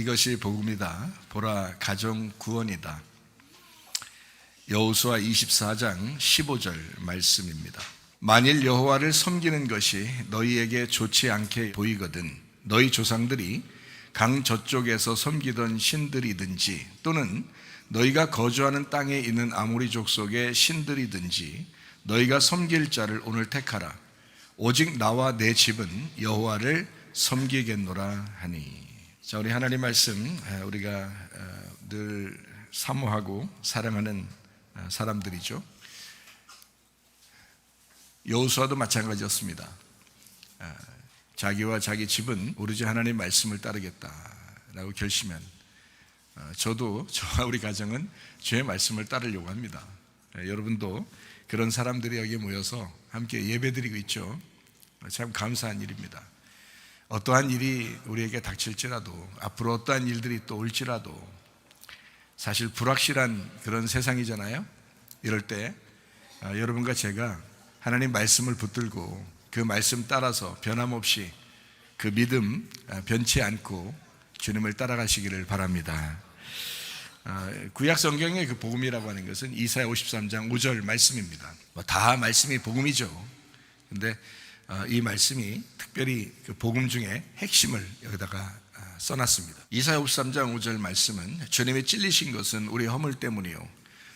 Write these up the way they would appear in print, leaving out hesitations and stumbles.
이것이 복음이다. 보라, 가정 구원이다. 여호수아 24장 15절 말씀입니다. 만일 여호와를 섬기는 것이 너희에게 좋지 않게 보이거든 너희 조상들이 강 저쪽에서 섬기던 신들이든지 또는 너희가 거주하는 땅에 있는 아모리 족속의 신들이든지 너희가 섬길 자를 오늘 택하라. 오직 나와 내 집은 여호와를 섬기겠노라 하니. 자, 우리 하나님 말씀 우리가 늘 사모하고 사랑하는 사람들이죠. 여호수아도 마찬가지였습니다. 자기와 자기 집은 오로지 하나님 말씀을 따르겠다라고 결심한, 저도 저와 우리 가정은 주의 말씀을 따르려고 합니다. 여러분도 그런 사람들이 여기 모여서 함께 예배드리고 있죠. 참 감사한 일입니다. 어떠한 일이 우리에게 닥칠지라도, 앞으로 어떠한 일들이 또 올지라도 사실 불확실한 그런 세상이잖아요. 이럴 때 여러분과 제가 하나님 말씀을 붙들고 그 말씀 따라서 변함없이 그 믿음 변치 않고 주님을 따라가시기를 바랍니다. 구약 성경의 그 복음이라고 하는 것은 이사야 53장 5절 말씀입니다. 다 말씀이 복음이죠. 근데 이 말씀이 특별히 그 복음 중에 핵심을 여기다가 써놨습니다. 이사야 53장 5절 말씀은 주님이 찔리신 것은 우리 허물 때문이요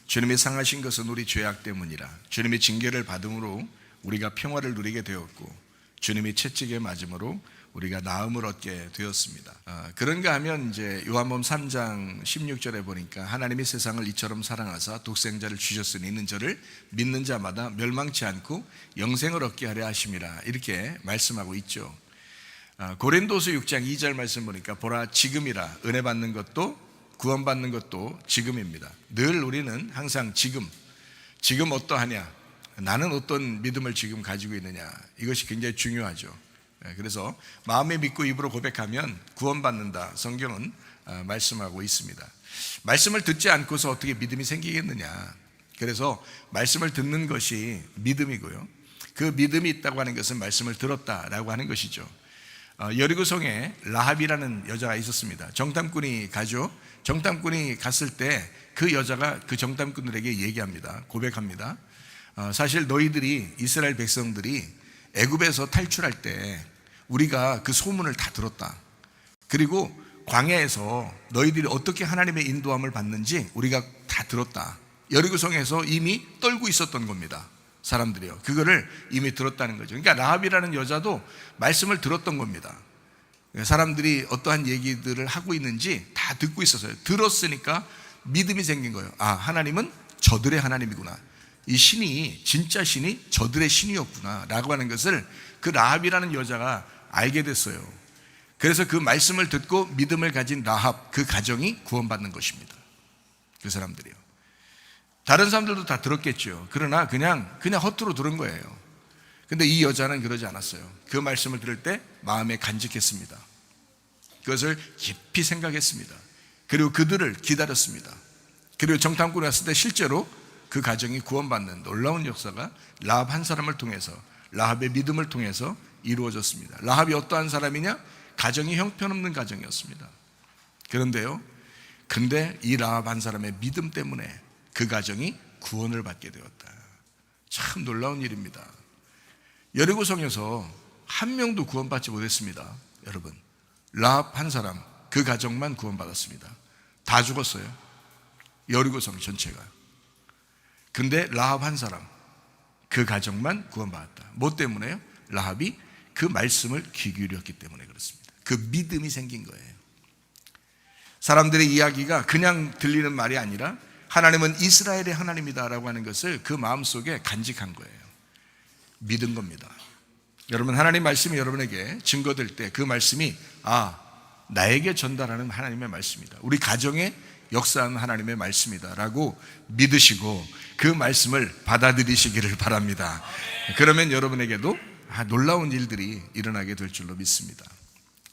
주님이 상하신 것은 우리 죄악 때문이라. 주님이 징계를 받음으로 우리가 평화를 누리게 되었고 주님이 채찍에 맞음으로 우리가 나음을 얻게 되었습니다. 그런가 하면 이제 요한복음 3장 16절에 보니까 하나님이 세상을 이처럼 사랑하사 독생자를 주셨으니 이는 저를 믿는 자마다 멸망치 않고 영생을 얻게 하려 하심이라 이렇게 말씀하고 있죠. 고린도서 6장 2절 말씀 보니까 보라 지금이라 은혜 받는 것도 구원받는 것도 지금입니다. 늘 우리는 항상 지금 어떠하냐, 나는 어떤 믿음을 지금 가지고 있느냐, 이것이 굉장히 중요하죠. 그래서 마음에 믿고 입으로 고백하면 구원받는다, 성경은 말씀하고 있습니다. 말씀을 듣지 않고서 어떻게 믿음이 생기겠느냐. 그래서 말씀을 듣는 것이 믿음이고요, 그 믿음이 있다고 하는 것은 말씀을 들었다라고 하는 것이죠. 여리고성에 라합이라는 여자가 있었습니다. 정탐꾼이 가죠. 정탐꾼이 갔을 때 그 여자가 그 정탐꾼들에게 얘기합니다. 고백합니다. 사실 너희들이, 이스라엘 백성들이 애굽에서 탈출할 때 우리가 그 소문을 다 들었다. 그리고 광야에서 너희들이 어떻게 하나님의 인도함을 받는지 우리가 다 들었다. 여리고성에서 이미 떨고 있었던 겁니다. 사람들이요, 그거를 이미 들었다는 거죠. 그러니까 라합이라는 여자도 말씀을 들었던 겁니다. 사람들이 어떠한 얘기들을 하고 있는지 다 듣고 있었어요. 들었으니까 믿음이 생긴 거예요. 아, 하나님은 저들의 하나님이구나, 이 신이, 진짜 신이 저들의 신이었구나 라고 하는 것을 그 라합이라는 여자가 알게 됐어요. 그래서 그 말씀을 듣고 믿음을 가진 라합, 그 가정이 구원받는 것입니다. 그 사람들이요. 다른 사람들도 다 들었겠죠. 그러나 그냥 허투루 들은 거예요. 근데 이 여자는 그러지 않았어요. 그 말씀을 들을 때 마음에 간직했습니다. 그것을 깊이 생각했습니다. 그리고 그들을 기다렸습니다. 그리고 정탐꾼이 왔을 때 실제로 그 가정이 구원받는 놀라운 역사가 라합 한 사람을 통해서, 라합의 믿음을 통해서 이루어졌습니다. 라합이 어떠한 사람이냐? 가정이 형편없는 가정이었습니다. 근데 이 라합 한 사람의 믿음 때문에 그 가정이 구원을 받게 되었다. 참 놀라운 일입니다. 여리고성에서 한 명도 구원받지 못했습니다. 여러분, 라합 한 사람, 그 가정만 구원받았습니다. 다 죽었어요, 여리고성 전체가. 근데 라합 한 사람, 그 가정만 구원받았다. 뭐 때문에요? 라합이 그 말씀을 귀 기울였기 때문에 그렇습니다. 그 믿음이 생긴 거예요. 사람들의 이야기가 그냥 들리는 말이 아니라 하나님은 이스라엘의 하나님이다라고 하는 것을 그 마음속에 간직한 거예요. 믿은 겁니다. 여러분, 하나님 말씀이 여러분에게 증거될 때 그 말씀이 나에게 전달하는 하나님의 말씀이다, 우리 가정에 역사하는 하나님의 말씀이다 라고 믿으시고 그 말씀을 받아들이시기를 바랍니다. 그러면 여러분에게도 놀라운 일들이 일어나게 될 줄로 믿습니다.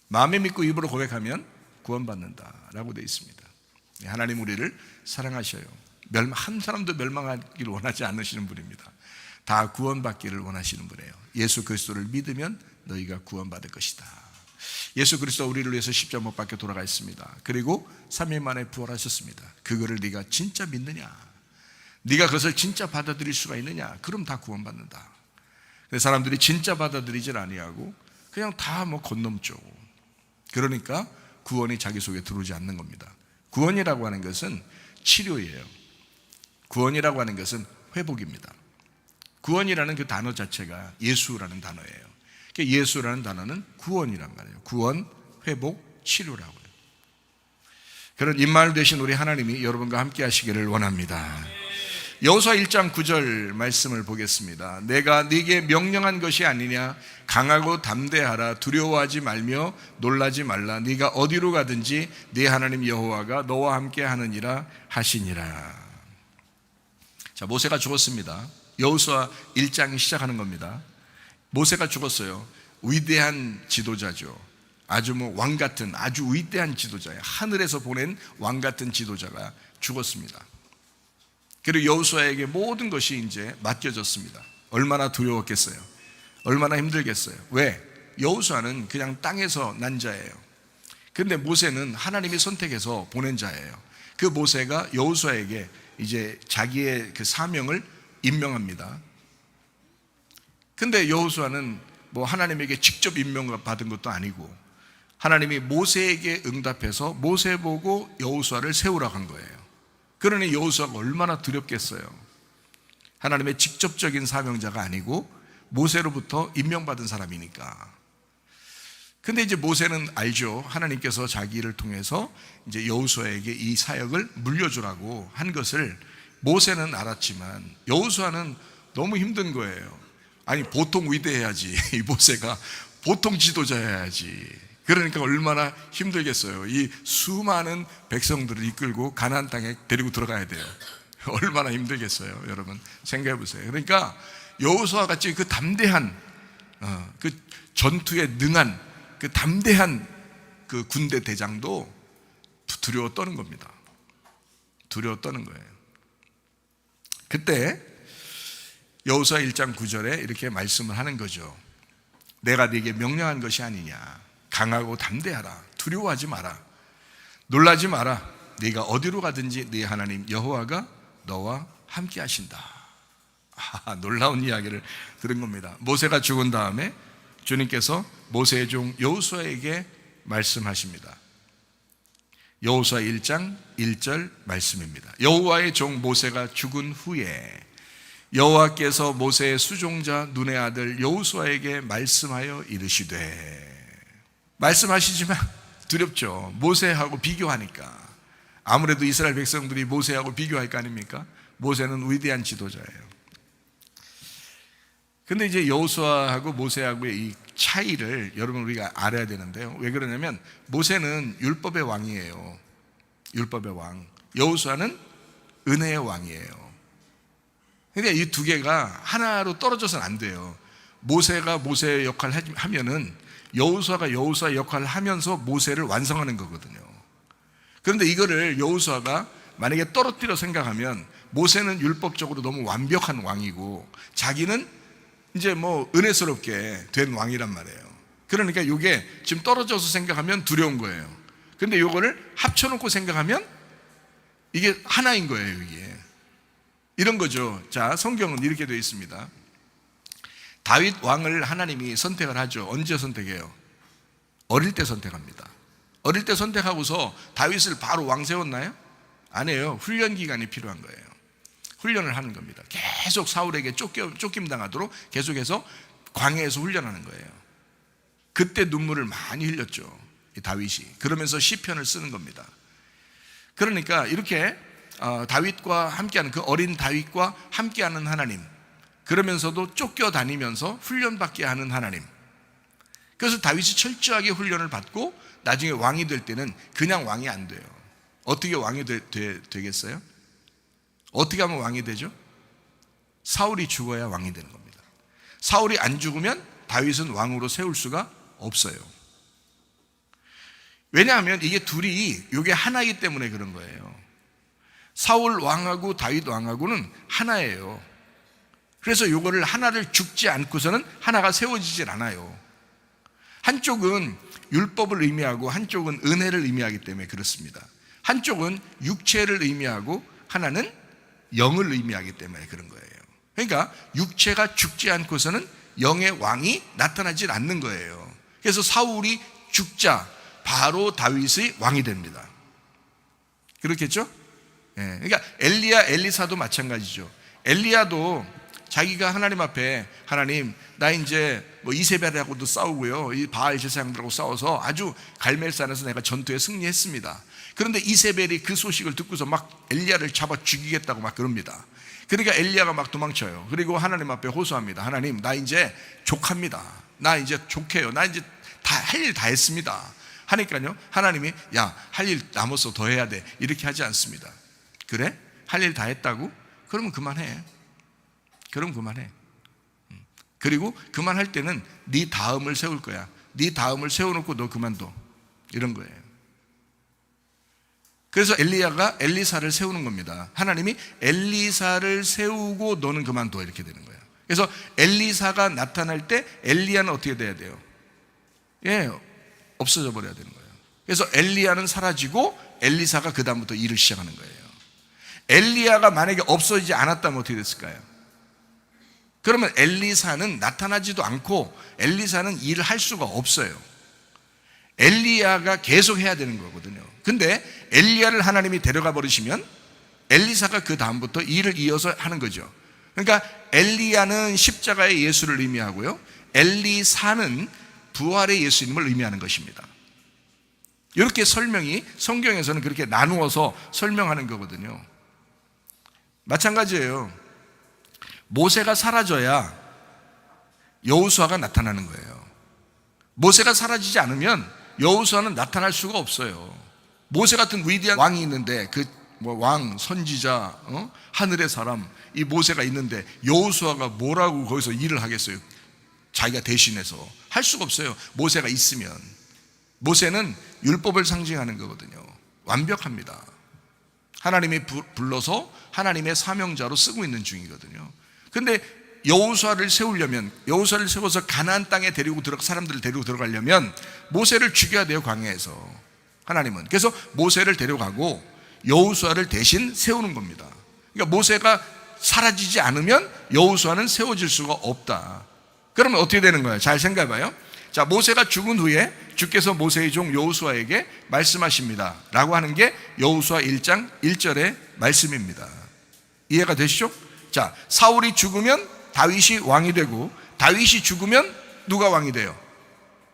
마음에 믿고 입으로 고백하면 구원받는다 라고 되어 있습니다. 하나님 우리를 사랑하셔요. 한 사람도 멸망하기를 원하지 않으시는 분입니다. 다 구원받기를 원하시는 분이에요. 예수 그리스도를 믿으면 너희가 구원받을 것이다. 예수 그리스도 우리를 위해서 십자가 못 박혀 돌아가셨습니다. 그리고 3일 만에 부활하셨습니다. 그거를 네가 진짜 믿느냐? 네가 그것을 진짜 받아들일 수가 있느냐? 그럼 다 구원받는다. 근데 사람들이 진짜 받아들이질 아니하고 그냥 다 건넘죠. 그러니까 구원이 자기 속에 들어오지 않는 겁니다. 구원이라고 하는 것은 치료예요. 구원이라고 하는 것은 회복입니다. 구원이라는 그 단어 자체가 예수라는 단어예요. 예수라는 단어는 구원이란 말이에요. 구원, 회복, 치료라고요. 그런 임마누엘 되신 우리 하나님이 여러분과 함께 하시기를 원합니다. 여호수아 1장 9절 말씀을 보겠습니다. 내가 네게 명령한 것이 아니냐? 강하고 담대하라. 두려워하지 말며 놀라지 말라. 네가 어디로 가든지 네 하나님 여호와가 너와 함께 하느니라 하시니라. 자, 모세가 죽었습니다. 여호수아 1장이 시작하는 겁니다. 모세가 죽었어요. 위대한 지도자죠. 아주 왕 같은 아주 위대한 지도자예요. 하늘에서 보낸 왕 같은 지도자가 죽었습니다. 그리고 여호수아에게 모든 것이 이제 맡겨졌습니다. 얼마나 두려웠겠어요. 얼마나 힘들겠어요. 왜? 여호수아는 그냥 땅에서 난 자예요. 그런데 모세는 하나님이 선택해서 보낸 자예요. 그 모세가 여호수아에게 이제 자기의 그 사명을 임명합니다. 근데 여호수아는 하나님에게 직접 임명받은 것도 아니고 하나님이 모세에게 응답해서 모세 보고 여호수아를 세우라고 한 거예요. 그러니 여호수아가 얼마나 두렵겠어요. 하나님의 직접적인 사명자가 아니고 모세로부터 임명받은 사람이니까. 근데 이제 모세는 알죠. 하나님께서 자기를 통해서 이제 여호수아에게 이 사역을 물려주라고 한 것을 모세는 알았지만 여호수아는 너무 힘든 거예요. 아니, 보통 위대해야지. 이 모세가 보통 지도자여야지. 그러니까 얼마나 힘들겠어요. 이 수많은 백성들을 이끌고 가나안 땅에 데리고 들어가야 돼요. 얼마나 힘들겠어요. 여러분 생각해 보세요. 그러니까 여호수아 같이 그 담대한 그 전투에 능한 그 담대한 그 군대 대장도 두려워 떠는 겁니다. 두려워 떠는 거예요. 그때 여호수아 1장 9절에 이렇게 말씀을 하는 거죠. 내가 네게 명령한 것이 아니냐? 강하고 담대하라. 두려워하지 마라. 놀라지 마라. 네가 어디로 가든지 네 하나님 여호와가 너와 함께 하신다. 놀라운 이야기를 들은 겁니다. 모세가 죽은 다음에 주님께서 모세의 종 여호수아에게 말씀하십니다. 여호수아 1장 1절 말씀입니다. 여호와의 종 모세가 죽은 후에 여호와께서 모세의 수종자 눈의 아들 여호수아에게 말씀하여 이르시되. 말씀하시지만 두렵죠. 모세하고 비교하니까. 아무래도 이스라엘 백성들이 모세하고 비교할 거 아닙니까? 모세는 위대한 지도자예요. 근데 이제 여호수아하고 모세하고의 이 차이를 여러분 우리가 알아야 되는데요. 왜 그러냐면 모세는 율법의 왕이에요. 율법의 왕. 여호수아는 은혜의 왕이에요. 그러니까 이 두 개가 하나로 떨어져서는 안 돼요. 모세가 모세의 역할을 하면은 여호수아가 여호수아의 역할을 하면서 모세를 완성하는 거거든요. 그런데 이거를 여호수아가 만약에 떨어뜨려 생각하면 모세는 율법적으로 너무 완벽한 왕이고 자기는 이제 은혜스럽게 된 왕이란 말이에요. 그러니까 이게 지금 떨어져서 생각하면 두려운 거예요. 근데 이거를 합쳐놓고 생각하면 이게 하나인 거예요. 이게 이런 거죠. 자, 성경은 이렇게 되어 있습니다. 다윗 왕을 하나님이 선택을 하죠. 언제 선택해요? 어릴 때 선택합니다. 어릴 때 선택하고서 다윗을 바로 왕 세웠나요? 아니에요. 훈련 기간이 필요한 거예요. 훈련을 하는 겁니다. 계속 사울에게 쫓김당하도록 계속해서 광야에서 훈련하는 거예요. 그때 눈물을 많이 흘렸죠, 이 다윗이. 그러면서 시편을 쓰는 겁니다. 그러니까 이렇게 다윗과 함께하는, 그 어린 다윗과 함께하는 하나님, 그러면서도 쫓겨다니면서 훈련받게 하는 하나님. 그래서 다윗이 철저하게 훈련을 받고 나중에 왕이 될 때는 그냥 왕이 안 돼요. 어떻게 왕이 되겠어요? 어떻게 하면 왕이 되죠? 사울이 죽어야 왕이 되는 겁니다. 사울이 안 죽으면 다윗은 왕으로 세울 수가 없어요. 왜냐하면 이게 이게 하나이기 때문에 그런 거예요. 사울 왕하고 다윗 왕하고는 하나예요. 그래서 이거를 하나를 죽지 않고서는 하나가 세워지질 않아요. 한쪽은 율법을 의미하고 한쪽은 은혜를 의미하기 때문에 그렇습니다. 한쪽은 육체를 의미하고 하나는 영을 의미하기 때문에 그런 거예요. 그러니까 육체가 죽지 않고서는 영의 왕이 나타나질 않는 거예요. 그래서 사울이 죽자 바로 다윗의 왕이 됩니다. 그렇겠죠? 그러니까 엘리야, 엘리사도 마찬가지죠. 엘리야도 자기가 하나님 앞에, 하나님 나 이제 뭐 이세벨하고도 싸우고요, 이 바알 제사장들하고 싸워서 아주 갈멜산에서 내가 전투에 승리했습니다. 그런데 이세벨이 그 소식을 듣고서 막 엘리야를 잡아 죽이겠다고 막 그럽니다. 그러니까 엘리야가 막 도망쳐요. 그리고 하나님 앞에 호소합니다. 하나님 나 이제 족합니다. 나 이제 족해요. 나 이제 다 할 일 다 했습니다. 하니까요 하나님이 야, 할 일 남았어, 더 해야 돼, 이렇게 하지 않습니다. 그래? 할 일 다 했다고? 그러면 그만해. 그럼 그만해. 그리고 그만할 때는 네 다음을 세울 거야. 네 다음을 세워놓고 너 그만둬, 이런 거예요. 그래서 엘리야가 엘리사를 세우는 겁니다. 하나님이 엘리사를 세우고 너는 그만둬, 이렇게 되는 거예요. 그래서 엘리사가 나타날 때 엘리야는 어떻게 돼야 돼요? 없어져 버려야 되는 거예요. 그래서 엘리야는 사라지고 엘리사가 그 다음부터 일을 시작하는 거예요. 엘리야가 만약에 없어지지 않았다면 어떻게 됐을까요? 그러면 엘리사는 나타나지도 않고 엘리사는 일을 할 수가 없어요. 엘리야가 계속 해야 되는 거거든요. 근데 엘리야를 하나님이 데려가 버리시면 엘리사가 그 다음부터 일을 이어서 하는 거죠. 그러니까 엘리야는 십자가의 예수를 의미하고요, 엘리사는 부활의 예수님을 의미하는 것입니다. 이렇게 설명이 성경에서는 그렇게 나누어서 설명하는 거거든요. 마찬가지예요. 모세가 사라져야 여호수아가 나타나는 거예요. 모세가 사라지지 않으면 여호수아는 나타날 수가 없어요. 모세 같은 위대한 왕이 있는데, 그 왕, 선지자, 하늘의 사람, 이 모세가 있는데 여호수아가 뭐라고 거기서 일을 하겠어요? 자기가 대신해서 할 수가 없어요. 모세가 있으면. 모세는 율법을 상징하는 거거든요. 완벽합니다. 하나님이 불러서 하나님의 사명자로 쓰고 있는 중이거든요. 근데 여호수아를 세우려면, 여호수아를 세워서 가나안 땅에 사람들을 데리고 들어가려면 모세를 죽여야 돼요, 광야에서. 하나님은. 그래서 모세를 데려가고 여호수아를 대신 세우는 겁니다. 그러니까 모세가 사라지지 않으면 여호수아는 세워질 수가 없다. 그러면 어떻게 되는 거예요? 잘 생각해 봐요. 자, 모세가 죽은 후에 주께서 모세의 종 여호수아에게 말씀하십니다 라고 하는 게 여호수아 1장 1절의 말씀입니다. 이해가 되시죠? 자, 사울이 죽으면 다윗이 왕이 되고, 다윗이 죽으면 누가 왕이 돼요?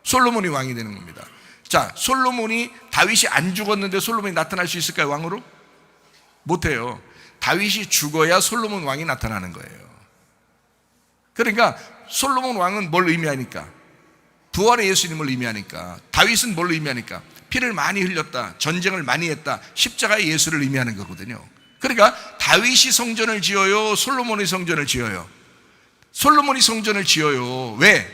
솔로몬이 왕이 되는 겁니다. 자, 다윗이 안 죽었는데 솔로몬이 나타날 수 있을까요, 왕으로? 못해요. 다윗이 죽어야 솔로몬 왕이 나타나는 거예요. 그러니까 솔로몬 왕은 뭘 의미하니까? 부활의 예수님을 의미하니까. 다윗은 뭘 의미하니까? 피를 많이 흘렸다, 전쟁을 많이 했다, 십자가의 예수를 의미하는 거거든요. 그러니까 다윗이 성전을 지어요, 솔로몬이 성전을 지어요? 솔로몬이 성전을 지어요. 왜?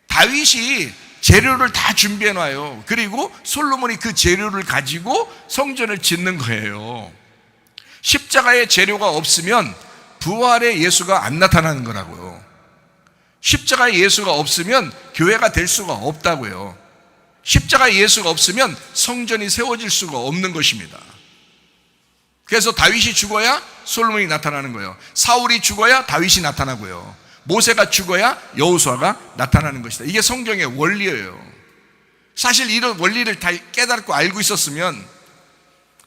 다윗이 재료를 다 준비해 놔요. 그리고 솔로몬이 그 재료를 가지고 성전을 짓는 거예요. 십자가의 재료가 없으면 부활의 예수가 안 나타나는 거라고요. 십자가의 예수가 없으면 교회가 될 수가 없다고요. 십자가의 예수가 없으면 성전이 세워질 수가 없는 것입니다. 그래서 다윗이 죽어야 솔로몬이 나타나는 거예요. 사울이 죽어야 다윗이 나타나고요. 모세가 죽어야 여호수아가 나타나는 것이다. 이게 성경의 원리예요. 사실 이런 원리를 다 깨닫고 알고 있었으면,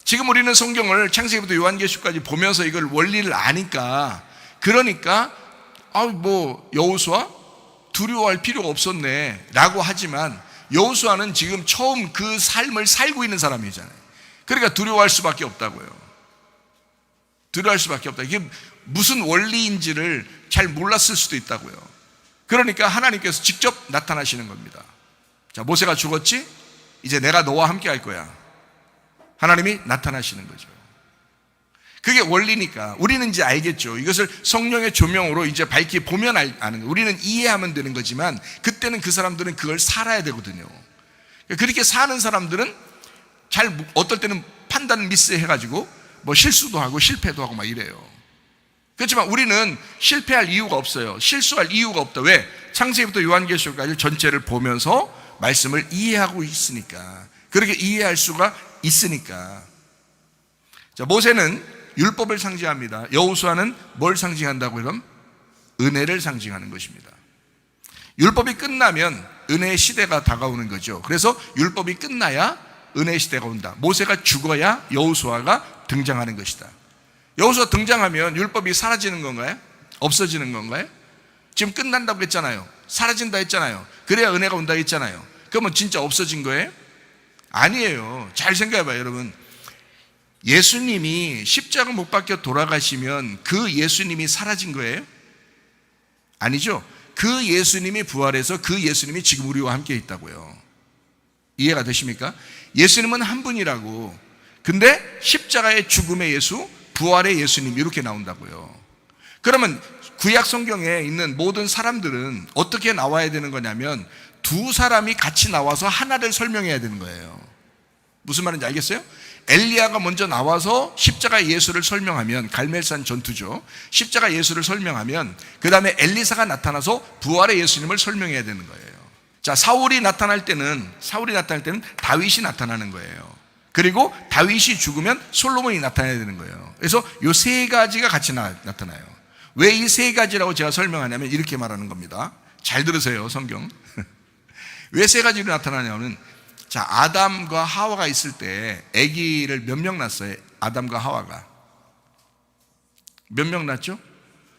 지금 우리는 성경을 창세기부터 요한계시록까지 보면서 이걸 원리를 아니까, 그러니까 여호수아 두려워할 필요가 없었네 라고 하지만, 여호수아는 지금 처음 그 삶을 살고 있는 사람이잖아요. 그러니까 두려워할 수밖에 없다고요. 두려워할 수밖에 없다. 이게 무슨 원리인지를 잘 몰랐을 수도 있다고요. 그러니까 하나님께서 직접 나타나시는 겁니다. 자, 모세가 죽었지? 이제 내가 너와 함께 할 거야. 하나님이 나타나시는 거죠. 그게 원리니까 우리는 이제 알겠죠. 이것을 성령의 조명으로 이제 밝히 보면 아는 거예요. 우리는 이해하면 되는 거지만, 그때는 그 사람들은 그걸 살아야 되거든요. 그렇게 사는 사람들은 어떨 때는 판단 미스해가지고 실수도 하고 실패도 하고 막 이래요. 그렇지만 우리는 실패할 이유가 없어요. 실수할 이유가 없다. 왜? 창세기부터 요한계시록까지 전체를 보면서 말씀을 이해하고 있으니까, 그렇게 이해할 수가 있으니까. 자, 모세는 율법을 상징합니다. 여호수아는 뭘 상징한다고 그럼? 은혜를 상징하는 것입니다. 율법이 끝나면 은혜의 시대가 다가오는 거죠. 그래서 율법이 끝나야 은혜의 시대가 온다. 모세가 죽어야 여호수아가 등장하는 것이다. 여호수아 등장하면 율법이 사라지는 건가요? 없어지는 건가요? 지금 끝난다고 했잖아요. 사라진다 했잖아요. 그래야 은혜가 온다 했잖아요. 그러면 진짜 없어진 거예요? 아니에요. 잘 생각해봐요, 여러분. 예수님이 십자가 못 박혀 돌아가시면 그 예수님이 사라진 거예요? 아니죠. 그 예수님이 부활해서 그 예수님이 지금 우리와 함께 있다고요. 이해가 되십니까? 예수님은 한 분이라고. 근데 십자가의 죽음의 예수, 부활의 예수님 이렇게 나온다고요. 그러면 구약 성경에 있는 모든 사람들은 어떻게 나와야 되는 거냐면 두 사람이 같이 나와서 하나를 설명해야 되는 거예요. 무슨 말인지 알겠어요? 엘리야가 먼저 나와서 십자가 예수를 설명하면, 갈멜산 전투죠. 십자가 예수를 설명하면 그 다음에 엘리사가 나타나서 부활의 예수님을 설명해야 되는 거예요. 자, 사울이 나타날 때는 다윗이 나타나는 거예요. 그리고 다윗이 죽으면 솔로몬이 나타나야 되는 거예요. 그래서 이 세 가지가 같이 나타나요. 왜 이 세 가지라고 제가 설명하냐면 이렇게 말하는 겁니다. 잘 들으세요, 성경. 왜 세 가지로 나타나냐면, 자, 아담과 하와가 있을 때 아기를 몇 명 낳았어요? 아담과 하와가 몇 명 낳았죠?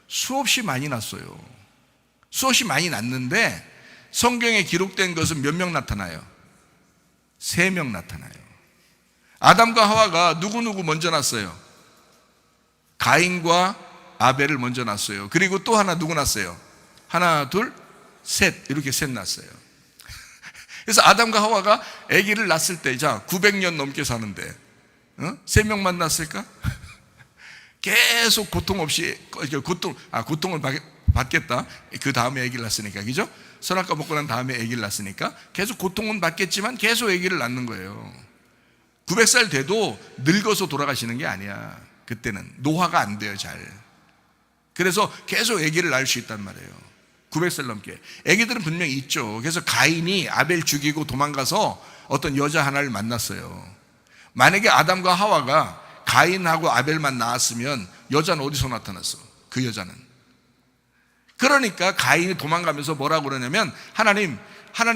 수없이 많이 낳았어요. 수없이 많이 낳는데 성경에 기록된 것은 몇 명 나타나요? 3명 나타나요. 아담과 하와가 누구 먼저 낳았어요? 가인과 아벨을 먼저 낳았어요. 그리고 또 하나 누구 낳았어요? 하나, 둘, 셋, 이렇게 셋 낳았어요. 그래서 아담과 하와가 아기를 낳았을 때, 자, 900년 넘게 사는데 3명만 낳았을까? 계속 고통 없이, 고통을 받겠다. 그 다음에 아기를 낳았으니까, 그죠? 선악과 먹고 난 다음에 아기를 낳았으니까 계속 고통은 받겠지만 계속 아기를 낳는 거예요. 900살 돼도 늙어서 돌아가시는 게 아니야. 그때는 노화가 안 돼요, 잘. 그래서 계속 아기를 낳을 수 있단 말이에요. 900살 넘게. 아기들은 분명히 있죠. 그래서 가인이 아벨 죽이고 도망가서 어떤 여자 하나를 만났어요. 만약에 아담과 하와가 가인하고 아벨만 낳았으면 여자는 어디서 나타났어? 그 여자는. 그러니까 가인이 도망가면서 뭐라고 그러냐면, 하나님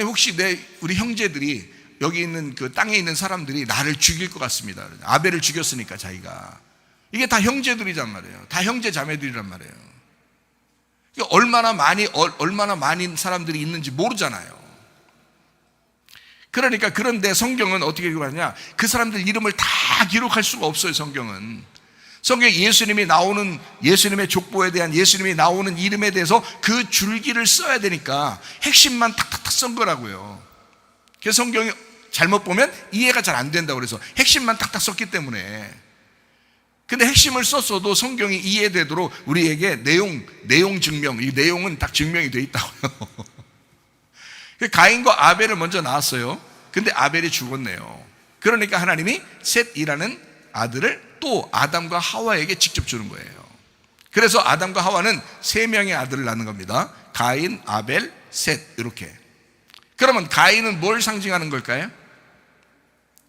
혹시 우리 형제들이, 여기 있는 그 땅에 있는 사람들이 나를 죽일 것 같습니다. 아벨을 죽였으니까 자기가. 이게 다 형제들이란 말이에요. 다 형제 자매들이란 말이에요. 얼마나 많은 사람들이 있는지 모르잖아요. 그러니까, 그런데 성경은 어떻게 기록하냐? 그 사람들 이름을 다 기록할 수가 없어요, 성경은. 성경에 예수님의 족보에 대한, 예수님이 나오는 이름에 대해서 그 줄기를 써야 되니까 핵심만 탁탁탁 쓴 거라고요. 그래서 성경이 잘못 보면 이해가 잘 안 된다고 그래서 핵심만 탁탁 썼기 때문에. 근데 핵심을 썼어도 성경이 이해되도록 우리에게 내용 증명, 이 내용은 딱 증명이 돼 있다고요. 가인과 아벨을 먼저 낳았어요. 근데 아벨이 죽었네요. 그러니까 하나님이 셋이라는 아들을 또 아담과 하와에게 직접 주는 거예요. 그래서 아담과 하와는 3명의 아들을 낳는 겁니다. 가인, 아벨, 셋, 이렇게. 그러면 가인은 뭘 상징하는 걸까요?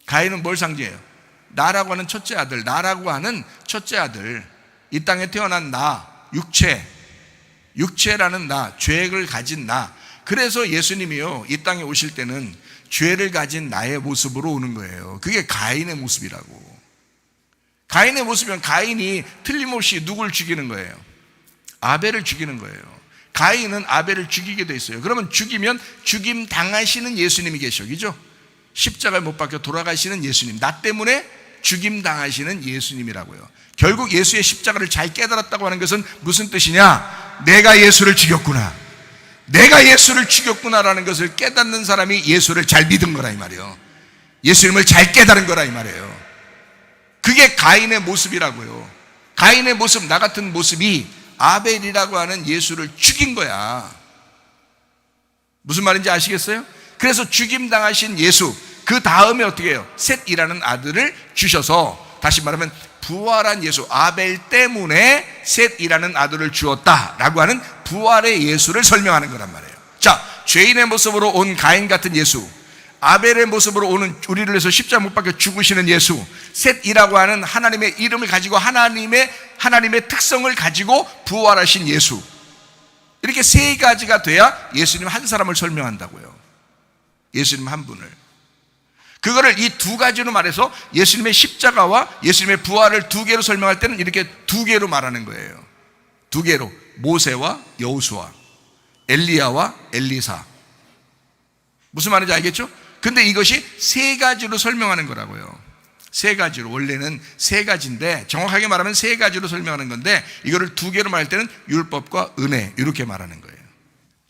가인은 뭘 상징해요? 나라고 하는 첫째 아들, 나라고 하는 첫째 아들, 이 땅에 태어난 나, 육체라는 나, 죄를 가진 나. 그래서 예수님이요, 이 땅에 오실 때는 죄를 가진 나의 모습으로 오는 거예요. 그게 가인의 모습이라고. 가인의 모습이면 가인이 틀림없이 누굴 죽이는 거예요? 아벨을 죽이는 거예요. 가인은 아벨을 죽이게 돼 있어요. 그러면 죽이면 죽임 당하시는 예수님이 계셔, 그죠? 십자가에 못 박혀 돌아가시는 예수님, 나 때문에 죽임 당하시는 예수님이라고요. 결국 예수의 십자가를 잘 깨달았다고 하는 것은 무슨 뜻이냐? 내가 예수를 죽였구나, 내가 예수를 죽였구나라는 것을 깨닫는 사람이 예수를 잘 믿은 거라 이 말이에요. 예수님을 잘 깨달은 거라 이 말이에요. 그게 가인의 모습이라고요. 가인의 모습, 나 같은 모습이 아벨이라고 하는 예수를 죽인 거야. 무슨 말인지 아시겠어요? 그래서 죽임 당하신 예수, 그 다음에 어떻게 해요? 셋이라는 아들을 주셔서, 다시 말하면 부활한 예수, 아벨 때문에 셋이라는 아들을 주었다라고 하는 부활의 예수를 설명하는 거란 말이에요. 자, 죄인의 모습으로 온 가인 같은 예수, 아벨의 모습으로 오는 우리를 위해서 십자가 못 박혀 죽으시는 예수, 셋이라고 하는 하나님의 이름을 가지고 하나님의 특성을 가지고 부활하신 예수, 이렇게 세 가지가 돼야 예수님 한 사람을 설명한다고요. 예수님 한 분을. 그거를 이 두 가지로 말해서 예수님의 십자가와 예수님의 부활을 두 개로 설명할 때는 이렇게 두 개로 말하는 거예요. 두 개로. 모세와 여호수아, 엘리야와 엘리사. 무슨 말인지 알겠죠? 근데 이것이 세 가지로 설명하는 거라고요. 세 가지로. 원래는 세 가지인데 정확하게 말하면 세 가지로 설명하는 건데 이거를 두 개로 말할 때는 율법과 은혜 이렇게 말하는 거예요.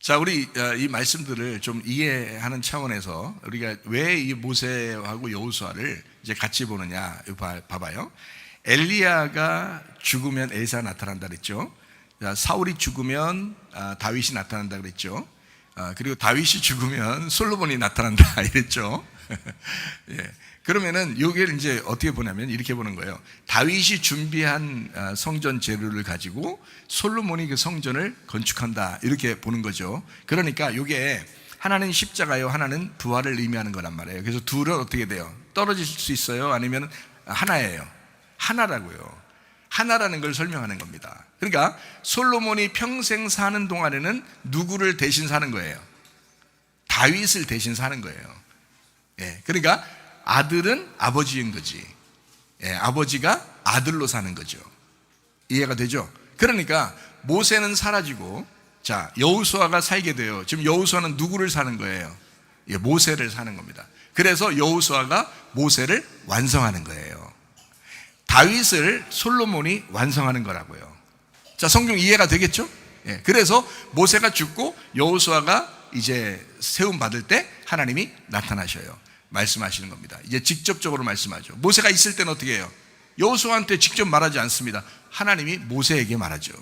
자, 우리 이 말씀들을 좀 이해하는 차원에서 우리가 왜 이 모세하고 여호수아를 이제 같이 보느냐 봐봐요. 엘리야가 죽으면 엘사가 나타난다 그랬죠. 사울이 죽으면 다윗이 나타난다 그랬죠. 그리고 다윗이 죽으면 솔로몬이 나타난다 이랬죠. 예. 그러면은 이게 이제 어떻게 보냐면 이렇게 보는 거예요. 다윗이 준비한 성전 재료를 가지고 솔로몬이 그 성전을 건축한다 이렇게 보는 거죠. 그러니까 이게 하나는 십자가요, 하나는 부활을 의미하는 거란 말이에요. 그래서 둘은 어떻게 돼요? 떨어질 수 있어요? 아니면 하나예요? 하나라고요. 하나라는 걸 설명하는 겁니다. 그러니까 솔로몬이 평생 사는 동안에는 누구를 대신 사는 거예요? 다윗을 대신 사는 거예요. 예, 그러니까 아들은 아버지인 거지. 예, 아버지가 아들로 사는 거죠. 이해가 되죠? 그러니까 모세는 사라지고 자, 여호수아가 살게 돼요. 지금 여호수아는 누구를 사는 거예요? 예, 모세를 사는 겁니다. 그래서 여호수아가 모세를 완성하는 거예요. 다윗을 솔로몬이 완성하는 거라고요. 자, 성경 이해가 되겠죠? 예, 그래서 모세가 죽고 여호수아가 이제 세움 받을 때 하나님이 나타나셔요. 말씀하시는 겁니다. 이제 직접적으로 말씀하죠. 모세가 있을 때는 어떻게 해요? 여호수아한테 직접 말하지 않습니다. 하나님이 모세에게 말하죠.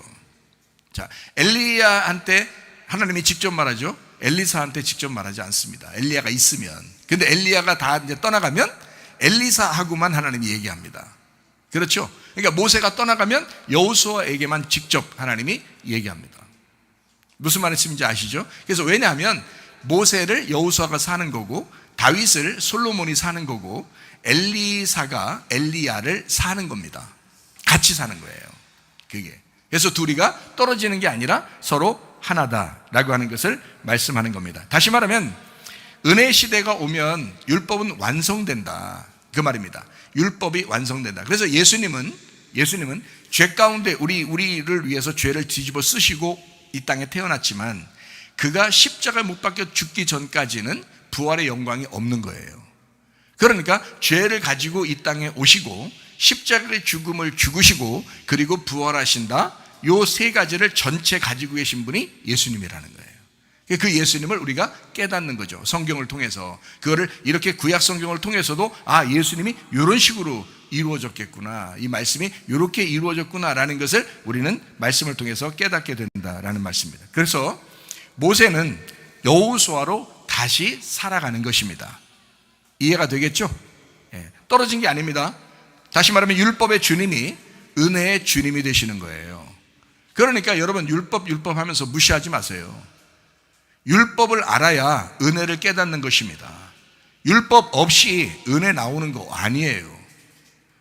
자, 엘리야한테 하나님이 직접 말하죠. 엘리사한테 직접 말하지 않습니다. 엘리야가 있으면. 근데 엘리야가 다 이제 떠나가면 엘리사하고만 하나님이 얘기합니다. 그렇죠? 그러니까 모세가 떠나가면 여호수아에게만 직접 하나님이 얘기합니다. 무슨 말씀인지 아시죠? 그래서 왜냐하면 모세를 여호수아가 사는 거고 다윗을 솔로몬이 사는 거고 엘리사가 엘리야를 사는 겁니다. 같이 사는 거예요. 그게. 그래서 둘이가 떨어지는 게 아니라 서로 하나다라고 하는 것을 말씀하는 겁니다. 다시 말하면 은혜 시대가 오면 율법은 완성된다. 그 말입니다. 율법이 완성된다. 그래서 예수님은 죄 가운데 우리를 위해서 죄를 뒤집어 쓰시고 이 땅에 태어났지만 그가 십자가에 못 박혀 죽기 전까지는 부활의 영광이 없는 거예요. 그러니까 죄를 가지고 이 땅에 오시고 십자가의 죽음을 죽으시고 그리고 부활하신다. 요 세 가지를 전체 가지고 계신 분이 예수님이라는 거예요. 그 예수님을 우리가 깨닫는 거죠. 성경을 통해서. 그거를 이렇게 구약 성경을 통해서도 아, 예수님이 이런 식으로 이루어졌겠구나. 이 말씀이 이렇게 이루어졌구나라는 것을 우리는 말씀을 통해서 깨닫게 된다라는 말씀입니다. 그래서 모세는 여호수아로 다시 살아가는 것입니다. 이해가 되겠죠? 예, 떨어진 게 아닙니다. 다시 말하면 율법의 주님이 은혜의 주님이 되시는 거예요. 그러니까 여러분 율법 하면서 무시하지 마세요. 율법을 알아야 은혜를 깨닫는 것입니다. 율법 없이 은혜 나오는 거 아니에요.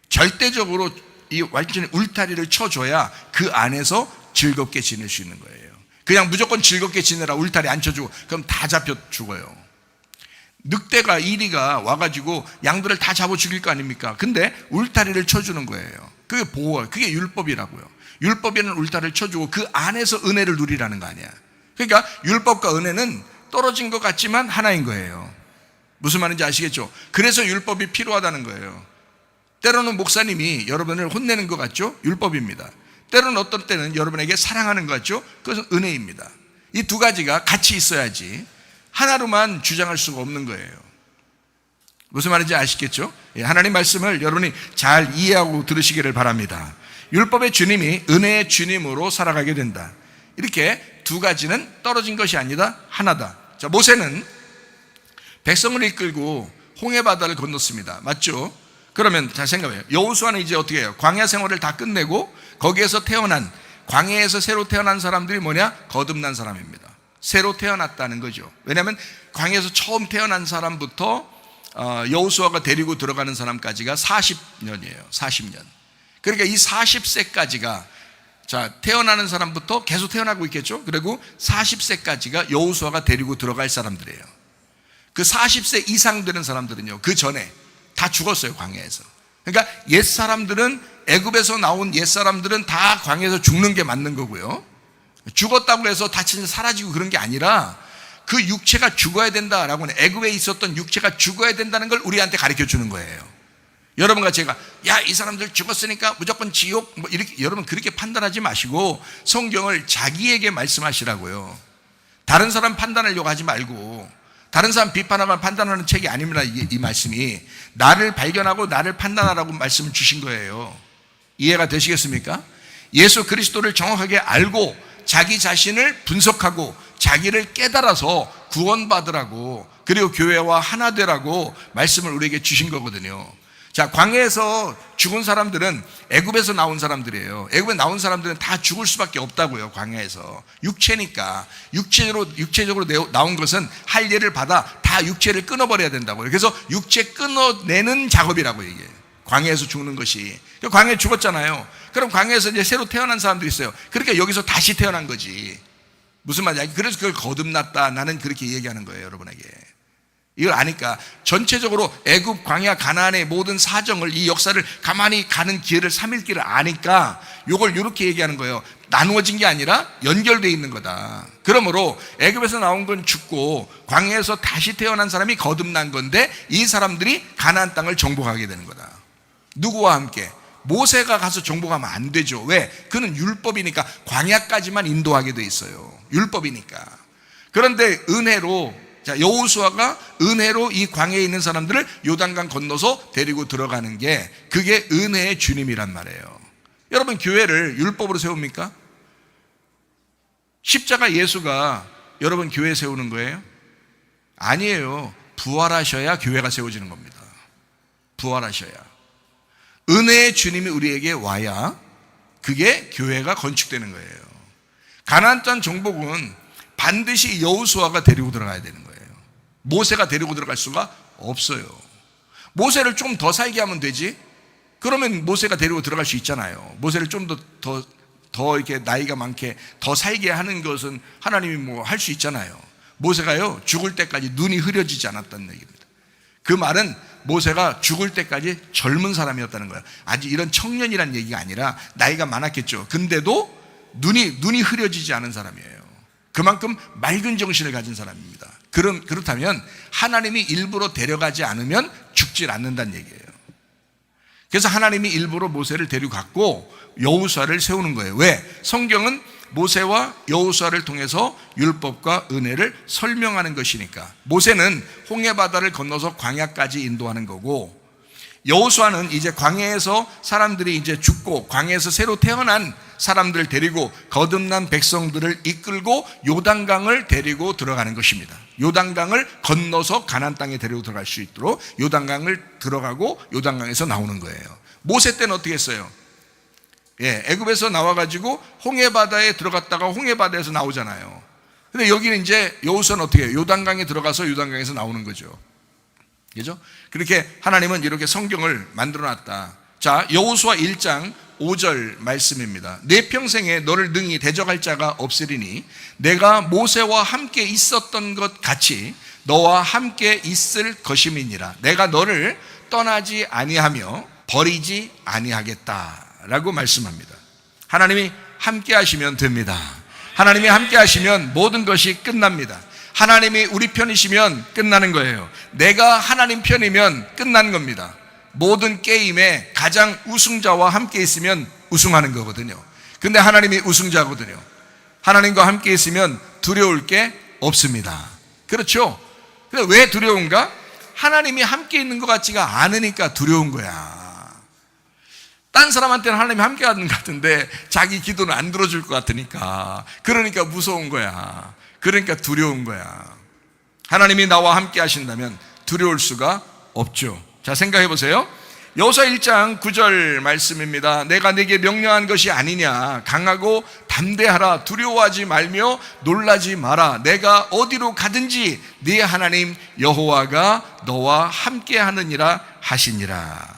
절대적으로 이 완전히 울타리를 쳐줘야 그 안에서 즐겁게 지낼 수 있는 거예요. 그냥 무조건 즐겁게 지내라 울타리 안 쳐주고 그럼 다 잡혀 죽어요. 늑대가 이리가 와가지고 양들을 다 잡아 죽일 거 아닙니까? 근데 울타리를 쳐주는 거예요. 그게 보호, 그게 율법이라고요. 율법에는 울타리를 쳐주고 그 안에서 은혜를 누리라는 거 아니야. 그러니까 율법과 은혜는 떨어진 것 같지만 하나인 거예요. 무슨 말인지 아시겠죠? 그래서 율법이 필요하다는 거예요. 때로는 목사님이 여러분을 혼내는 것 같죠? 율법입니다. 때로는 어떤 때는 여러분에게 사랑하는 것 같죠? 그것은 은혜입니다. 이 두 가지가 같이 있어야지 하나로만 주장할 수가 없는 거예요. 무슨 말인지 아시겠죠? 하나님 말씀을 여러분이 잘 이해하고 들으시기를 바랍니다. 율법의 주님이 은혜의 주님으로 살아가게 된다. 이렇게 두 가지는 떨어진 것이 아니다. 하나다. 자, 모세는 백성을 이끌고 홍해바다를 건넜습니다. 맞죠? 그러면 잘 생각해요. 여호수아는 이제 어떻게 해요? 광야 생활을 다 끝내고 거기에서 태어난 광야에서 새로 태어난 사람들이 뭐냐? 거듭난 사람입니다. 새로 태어났다는 거죠. 왜냐하면 광야에서 처음 태어난 사람부터 여호수아가 데리고 들어가는 사람까지가 40년이에요. 40년. 그러니까 이 40세까지가 태어나는 사람부터 계속 태어나고 있겠죠. 그리고 40세까지가 여호수아가 데리고 들어갈 사람들이에요. 그 40세 이상 되는 사람들은요, 그 전에 다 죽었어요, 광야에서. 그러니까 옛사람들은, 애굽에서 나온 옛사람들은 다 광야에서 죽는 게 맞는 거고요. 죽었다고 해서 다 진짜 사라지고 그런 게 아니라 그 육체가 죽어야 된다라고는, 애굽에 있었던 육체가 죽어야 된다는 걸 우리한테 가르쳐 주는 거예요. 여러분과 제가 이 사람들 죽었으니까 무조건 지옥 이렇게, 여러분 그렇게 판단하지 마시고 성경을 자기에게 말씀하시라고요. 다른 사람 판단하려고 하지 말고, 다른 사람 비판하거나 판단하는 책이 아닙니다. 이 말씀이 나를 발견하고 나를 판단하라고 말씀을 주신 거예요. 이해가 되시겠습니까? 예수 그리스도를 정확하게 알고 자기 자신을 분석하고 자기를 깨달아서 구원받으라고, 그리고 교회와 하나 되라고 말씀을 우리에게 주신 거거든요. 광야에서 죽은 사람들은 애굽에서 나온 사람들이에요. 애굽에 나온 사람들은 다 죽을 수밖에 없다고요. 광야에서 육체니까, 육체적으로 나온 것은 할 일을 받아 다 육체를 끊어버려야 된다고요. 그래서 육체 끊어내는 작업이라고 얘기해요. 광야에서 죽는 것이. 광야에 죽었잖아요. 그럼 광야에서 이제 새로 태어난 사람들이 있어요. 그러니까 여기서 다시 태어난 거지. 무슨 말이야? 그래서 그걸 거듭났다, 나는 그렇게 얘기하는 거예요, 여러분에게. 이걸 아니까 전체적으로 애굽, 광야, 가나안의 모든 사정을, 이 역사를 가만히 가는 기회를, 3일기를 아니까 이걸 이렇게 얘기하는 거예요. 나누어진 게 아니라 연결되어 있는 거다. 그러므로 애굽에서 나온 건 죽고 광야에서 다시 태어난 사람이 거듭난 건데, 이 사람들이 가나안 땅을 정복하게 되는 거다. 누구와 함께? 모세가 가서 정복하면 안 되죠. 왜? 그는 율법이니까 광야까지만 인도하게 돼 있어요. 율법이니까. 그런데 은혜로, 여호수아가 은혜로 이 광야에 있는 사람들을 요단강 건너서 데리고 들어가는 게, 그게 은혜의 주님이란 말이에요. 여러분, 교회를 율법으로 세웁니까? 십자가 예수가 여러분 교회 세우는 거예요? 아니에요. 부활하셔야 교회가 세워지는 겁니다. 부활하셔야. 은혜의 주님이 우리에게 와야 그게 교회가 건축되는 거예요. 가나안 땅 정복은 반드시 여호수아가 데리고 들어가야 되는 거예요. 모세가 데리고 들어갈 수가 없어요. 모세를 좀 더 살게 하면 되지. 그러면 모세가 데리고 들어갈 수 있잖아요. 모세를 좀 더 이렇게 나이가 많게 더 살게 하는 것은 하나님이 뭐 할 수 있잖아요. 모세가요, 죽을 때까지 눈이 흐려지지 않았다는 얘기입니다. 그 말은 모세가 죽을 때까지 젊은 사람이었다는 거예요. 아직 이런 청년이라는 얘기가 아니라 나이가 많았겠죠. 근데도 눈이 흐려지지 않은 사람이에요. 그만큼 맑은 정신을 가진 사람입니다. 그렇다면 하나님이 일부러 데려가지 않으면 죽질 않는다는 얘기예요. 그래서 하나님이 일부러 모세를 데려갔고 여호수아를 세우는 거예요. 왜? 성경은 모세와 여호수아를 통해서 율법과 은혜를 설명하는 것이니까. 모세는 홍해바다를 건너서 광야까지 인도하는 거고, 여호수아는 이제 광야에서 사람들이 이제 죽고 광야에서 새로 태어난 사람들을 데리고 거듭난 백성들을 이끌고 요단강을 데리고 들어가는 것입니다. 요단강을 건너서 가나안 땅에 데리고 들어갈 수 있도록 요단강을 들어가고 요단강에서 나오는 거예요. 모세 때는 어떻게 했어요? 애굽에서 나와가지고 홍해바다에 들어갔다가 홍해바다에서 나오잖아요. 근데 여기는 이제 여호수아는 어떻게 해요? 요단강에 들어가서 요단강에서 나오는 거죠. 그죠? 그렇게 하나님은 이렇게 성경을 만들어 놨다. 자, 여호수아 1장 5절 말씀입니다. 내 평생에 너를 능히 대적할 자가 없으리니 내가 모세와 함께 있었던 것 같이 너와 함께 있을 것임이니라. 내가 너를 떠나지 아니하며 버리지 아니하겠다라고 말씀합니다. 하나님이 함께 하시면 됩니다. 하나님이 함께 하시면 모든 것이 끝납니다. 하나님이 우리 편이시면 끝나는 거예요. 내가 하나님 편이면 끝난 겁니다. 모든 게임에 가장 우승자와 함께 있으면 우승하는 거거든요. 근데 하나님이 우승자거든요. 하나님과 함께 있으면 두려울 게 없습니다. 그렇죠? 근데 왜 두려운가? 하나님이 함께 있는 것 같지가 않으니까 두려운 거야. 딴 사람한테는 하나님이 함께 하는 것 같은데 자기 기도는 안 들어줄 것 같으니까, 그러니까 무서운 거야. 그러니까 두려운 거야. 하나님이 나와 함께 하신다면 두려울 수가 없죠. 자, 생각해 보세요. 여호수아 1장 9절 말씀입니다. 내가 네게 명령한 것이 아니냐. 강하고 담대하라. 두려워하지 말며 놀라지 마라. 내가 어디로 가든지 네 하나님 여호와가 너와 함께 하느니라 하시니라.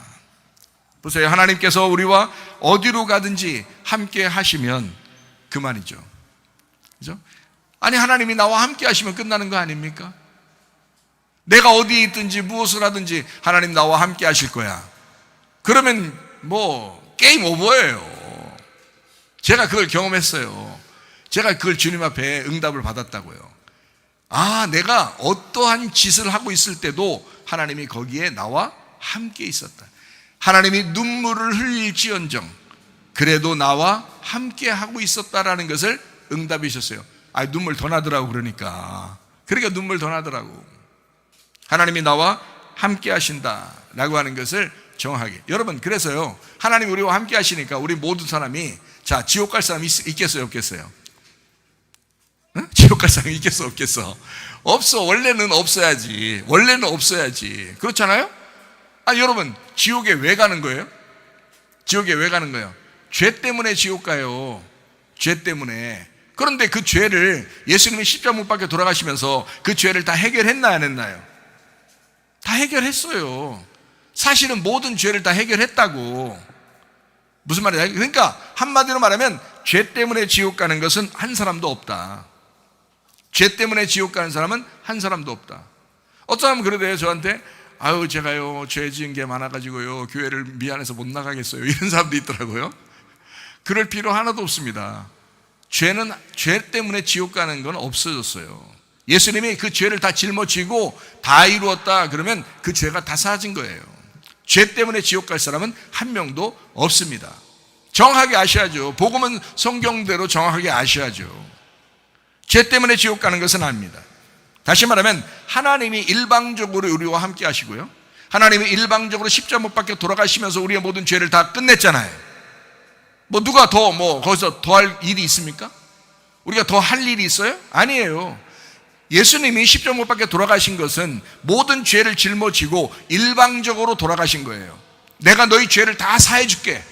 보세요. 하나님께서 우리와 어디로 가든지 함께 하시면 그만이죠. 그죠? 아니, 하나님이 나와 함께 하시면 끝나는 거 아닙니까? 내가 어디에 있든지 무엇을 하든지 하나님 나와 함께 하실 거야. 그러면 게임 오버예요. 제가 그걸 경험했어요. 제가 그걸 주님 앞에 응답을 받았다고요. 내가 어떠한 짓을 하고 있을 때도 하나님이 거기에 나와 함께 있었다. 하나님이 눈물을 흘릴지언정 그래도 나와 함께 하고 있었다라는 것을 응답해 주셨어요. 눈물 더 나더라고. 그러니까 눈물 더 나더라고. 하나님이 나와 함께 하신다라고 하는 것을 정확하게. 여러분, 그래서요, 하나님 우리와 함께 하시니까 우리 모든 사람이, 지옥 갈 사람이 있겠어요, 없겠어요? 응? 지옥 갈 사람이 있겠어, 없겠어? 없어. 원래는 없어야지. 그렇잖아요? 여러분, 지옥에 왜 가는 거예요? 지옥에 왜 가는 거예요? 죄 때문에 지옥 가요. 죄 때문에. 그런데 그 죄를 예수님이 십자가 못 박혀 돌아가시면서 그 죄를 다 해결했나요, 안 했나요? 다 해결했어요. 사실은 모든 죄를 다 해결했다고. 무슨 말이야? 그러니까 한마디로 말하면 죄 때문에 지옥 가는 것은 한 사람도 없다. 죄 때문에 지옥 가는 사람은 한 사람도 없다. 어떤 사람은 그러대요, 저한테. 제가요, 죄 지은 게 많아가지고요, 교회를 미안해서 못 나가겠어요. 이런 사람도 있더라고요. 그럴 필요 하나도 없습니다. 죄 때문에 지옥 가는 건 없어졌어요. 예수님이 그 죄를 다 짊어지고 다 이루었다 그러면 그 죄가 다 사라진 거예요. 죄 때문에 지옥 갈 사람은 한 명도 없습니다. 정확하게 아셔야죠. 복음은 성경대로 정확하게 아셔야죠. 죄 때문에 지옥 가는 것은 아닙니다. 다시 말하면 하나님이 일방적으로 우리와 함께 하시고요, 하나님이 일방적으로 십자가 못 박혀 돌아가시면서 우리의 모든 죄를 다 끝냈잖아요. 누가 거기서 더 할 일이 있습니까? 우리가 더 할 일이 있어요? 아니에요. 예수님이 십자가 못 박혀 돌아가신 것은 모든 죄를 짊어지고 일방적으로 돌아가신 거예요. 내가 너희 죄를 다 사해줄게.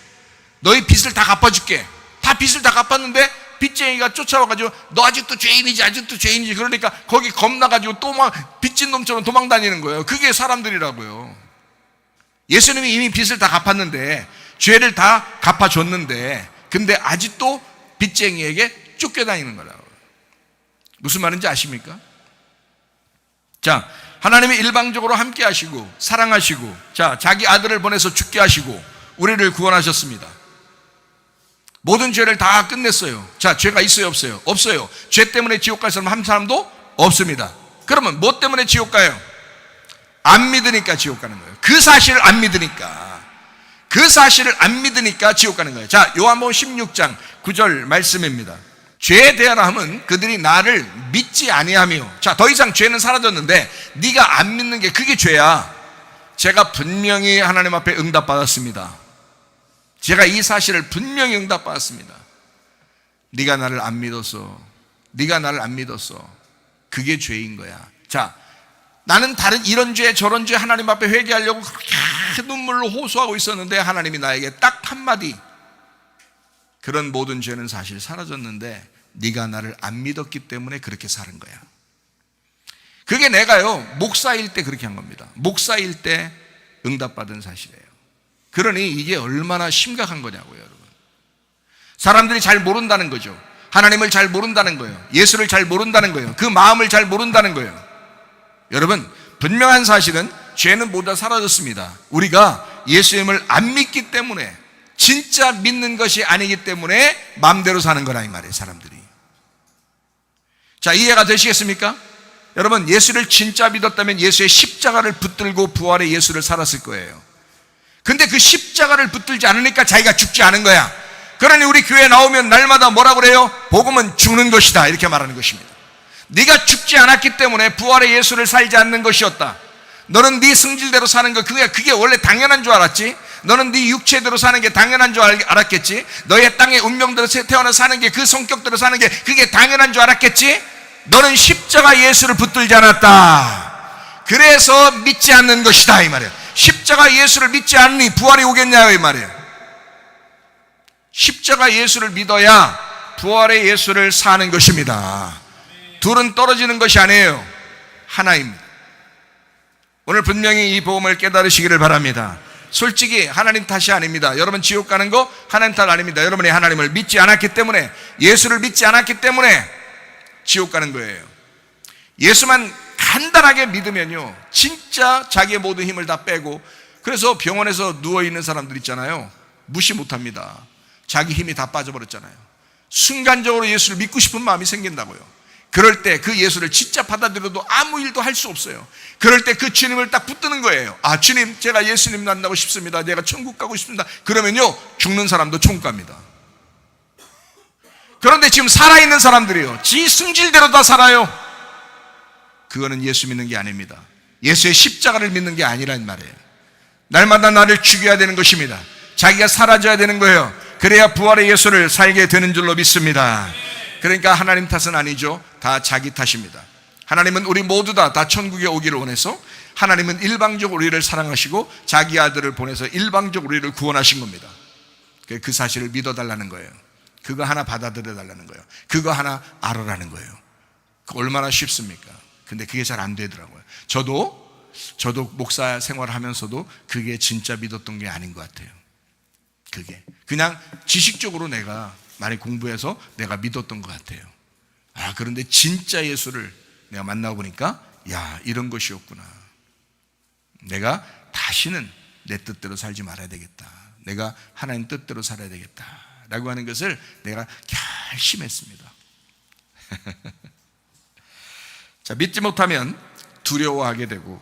너희 빚을 다 갚아줄게. 다 빚을 다 갚았는데 빚쟁이가 쫓아와가지고 너 아직도 죄인이지. 그러니까 거기 겁나가지고 또 막 빚진 놈처럼 도망 다니는 거예요. 그게 사람들이라고요. 예수님이 이미 빚을 다 갚았는데, 죄를 다 갚아줬는데, 근데 아직도 빚쟁이에게 쫓겨다니는 거라고요. 무슨 말인지 아십니까? 하나님이 일방적으로 함께 하시고 사랑하시고 자기 아들을 보내서 죽게 하시고 우리를 구원하셨습니다. 모든 죄를 다 끝냈어요. 죄가 있어요, 없어요? 없어요. 죄 때문에 지옥 갈 사람 한 사람도 없습니다. 그러면 뭐 때문에 지옥 가요? 안 믿으니까 지옥 가는 거예요. 그 사실을 안 믿으니까 지옥 가는 거예요. 요한복음 16장 9절 말씀입니다. 죄에 대하라 함은 그들이 나를 믿지 아니하며. 더 이상 죄는 사라졌는데 네가 안 믿는 게 그게 죄야. 제가 분명히 하나님 앞에 응답받았습니다. 제가 이 사실을 분명히 응답받았습니다. 네가 나를 안 믿었어. 그게 죄인 거야. 나는 다른 이런 죄 저런 죄 하나님 앞에 회개하려고 그렇게 눈물로 호소하고 있었는데 하나님이 나에게 딱 한마디, 그런 모든 죄는 사실 사라졌는데 네가 나를 안 믿었기 때문에 그렇게 사는 거야. 그게 내가요, 목사일 때 그렇게 한 겁니다. 목사일 때 응답받은 사실이에요. 그러니 이게 얼마나 심각한 거냐고요, 여러분. 사람들이 잘 모른다는 거죠. 하나님을 잘 모른다는 거예요. 예수를 잘 모른다는 거예요. 그 마음을 잘 모른다는 거예요. 여러분, 분명한 사실은 죄는 모두 다 사라졌습니다. 우리가 예수님을 안 믿기 때문에, 진짜 믿는 것이 아니기 때문에 마음대로 사는 거라 이 말이에요, 사람들이. 이해가 되시겠습니까? 여러분, 예수를 진짜 믿었다면 예수의 십자가를 붙들고 부활의 예수를 살았을 거예요. 근데 그 십자가를 붙들지 않으니까 자기가 죽지 않은 거야. 그러니 우리 교회에 나오면 날마다 뭐라고 그래요? 복음은 죽는 것이다, 이렇게 말하는 것입니다. 네가 죽지 않았기 때문에 부활의 예수를 살지 않는 것이었다. 너는 네 승질대로 사는 거, 그게 원래 당연한 줄 알았지. 너는 네 육체대로 사는 게 당연한 줄 알았겠지. 너의 땅의 운명대로 태어나 사는 게, 그 성격대로 사는 게 그게 당연한 줄 알았겠지. 너는 십자가 예수를 붙들지 않았다. 그래서 믿지 않는 것이다, 이 말이에요. 십자가 예수를 믿지 않으니 부활이 오겠냐요, 이 말이에요. 십자가 예수를 믿어야 부활의 예수를 사는 것입니다. 둘은 떨어지는 것이 아니에요. 하나입니다. 오늘 분명히 이 복음을 깨달으시기를 바랍니다. 솔직히 하나님 탓이 아닙니다. 여러분 지옥 가는 거 하나님 탓 아닙니다. 여러분이 하나님을 믿지 않았기 때문에, 예수를 믿지 않았기 때문에 지옥 가는 거예요. 예수만 간단하게 믿으면요, 진짜 자기의 모든 힘을 다 빼고, 그래서 병원에서 누워있는 사람들 있잖아요, 무시 못합니다. 자기 힘이 다 빠져버렸잖아요. 순간적으로 예수를 믿고 싶은 마음이 생긴다고요. 그럴 때 그 예수를 진짜 받아들여도 아무 일도 할 수 없어요. 그럴 때 그 주님을 딱 붙드는 거예요. 아, 주님, 제가 예수님 만나고 싶습니다. 내가 천국 가고 싶습니다. 그러면요, 죽는 사람도 천국 갑니다. 그런데 지금 살아있는 사람들이요, 지 승질대로 다 살아요. 그거는 예수 믿는 게 아닙니다. 예수의 십자가를 믿는 게 아니란 말이에요. 날마다 나를 죽여야 되는 것입니다. 자기가 사라져야 되는 거예요. 그래야 부활의 예수를 살게 되는 줄로 믿습니다. 그러니까 하나님 탓은 아니죠. 다 자기 탓입니다. 하나님은 우리 모두 다 천국에 오기를 원해서, 하나님은 일방적으로 우리를 사랑하시고 자기 아들을 보내서 일방적으로 우리를 구원하신 겁니다. 그 사실을 믿어달라는 거예요. 그거 하나 받아들여달라는 거예요. 그거 하나 알아라는 거예요. 얼마나 쉽습니까? 근데 그게 잘 안 되더라고요. 저도 목사 생활하면서도 그게 진짜 믿었던 게 아닌 것 같아요. 그게 그냥 지식적으로 내가 많이 공부해서 내가 믿었던 것 같아요. 아, 그런데 진짜 예수를 내가 만나보니까, 야, 이런 것이었구나. 내가 다시는 내 뜻대로 살지 말아야 되겠다. 내가 하나님 뜻대로 살아야 되겠다 라고 하는 것을 내가 결심했습니다. 자, 믿지 못하면 두려워하게 되고,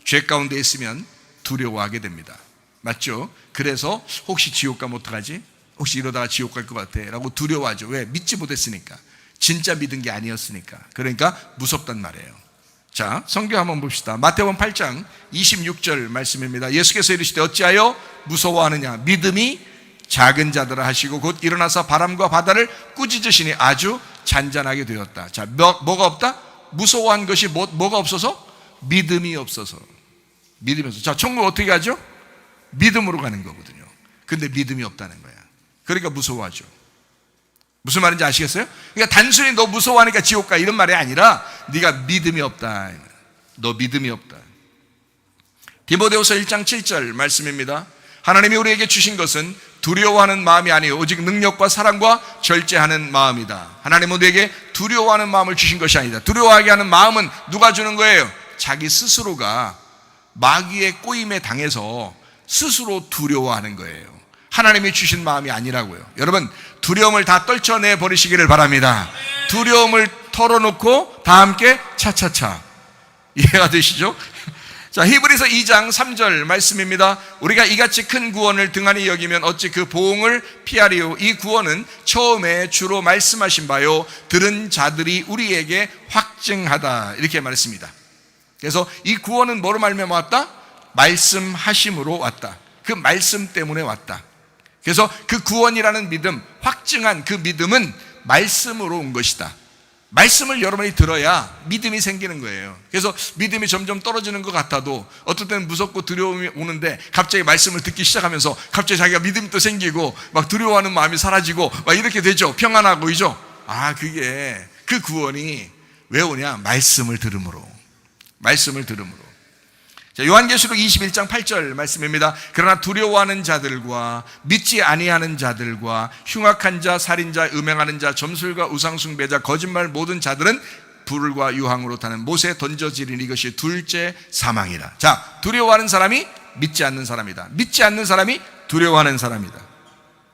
죄 가운데 있으면 두려워하게 됩니다. 맞죠? 그래서 혹시 지옥 가면 어떡하지? 혹시 이러다가 지옥 갈 것 같아 라고 두려워하죠. 왜? 믿지 못했으니까. 진짜 믿은 게 아니었으니까. 그러니까 무섭단 말이에요. 자, 성경 한번 봅시다. 마태복음 8장 26절 말씀입니다. 예수께서 이르시되 어찌하여 무서워하느냐? 믿음이 작은 자들아 하시고 곧 일어나서 바람과 바다를 꾸짖으시니 아주 잔잔하게 되었다. 자, 뭐가 없다? 무서워한 것이 뭐가 없어서? 믿음이 없어서. 믿음이 없어서. 자, 천국 어떻게 가죠? 믿음으로 가는 거거든요. 근데 믿음이 없다는 거야. 그러니까 무서워하죠. 무슨 말인지 아시겠어요? 그러니까 단순히 너 무서워하니까 지옥 가 이런 말이 아니라 네가 믿음이 없다. 너 믿음이 없다. 디모데후서 1장 7절 말씀입니다. 하나님이 우리에게 주신 것은 두려워하는 마음이 아니요 오직 능력과 사랑과 절제하는 마음이다. 하나님은 우리에게 두려워하는 마음을 주신 것이 아니다. 두려워하게 하는 마음은 누가 주는 거예요? 자기 스스로가 마귀의 꼬임에 당해서 스스로 두려워하는 거예요. 하나님이 주신 마음이 아니라고요. 여러분, 두려움을 다 떨쳐내 버리시기를 바랍니다. 두려움을 털어놓고 다 함께 차차차. 이해가 되시죠? 자, 히브리서 2장 3절 말씀입니다. 우리가 이같이 큰 구원을 등한히 여기면 어찌 그 보응을 피하리요. 이 구원은 처음에 주로 말씀하신 바요 들은 자들이 우리에게 확증하다, 이렇게 말했습니다. 그래서 이 구원은 뭐로 말미암아 왔다? 말씀하심으로 왔다. 그 말씀 때문에 왔다. 그래서 그 구원이라는 믿음, 확증한 그 믿음은 말씀으로 온 것이다. 말씀을 여러분이 들어야 믿음이 생기는 거예요. 그래서 믿음이 점점 떨어지는 것 같아도 어떨 때는 무섭고 두려움이 오는데 갑자기 말씀을 듣기 시작하면서 갑자기 자기가 믿음이 또 생기고 막 두려워하는 마음이 사라지고 막 이렇게 되죠. 평안하고, 이죠. 아, 그게 그 구원이 왜 오냐? 말씀을 들음으로. 말씀을 들음으로. 자, 요한계시록 21장 8절 말씀입니다. 그러나 두려워하는 자들과 믿지 아니하는 자들과 흉악한 자, 살인자, 음행하는 자, 점술과 우상숭배자, 거짓말 모든 자들은 불과 유황으로 타는 못에 던져지리니 이것이 둘째 사망이라. 자, 두려워하는 사람이 믿지 않는 사람이다. 믿지 않는 사람이 두려워하는 사람이다.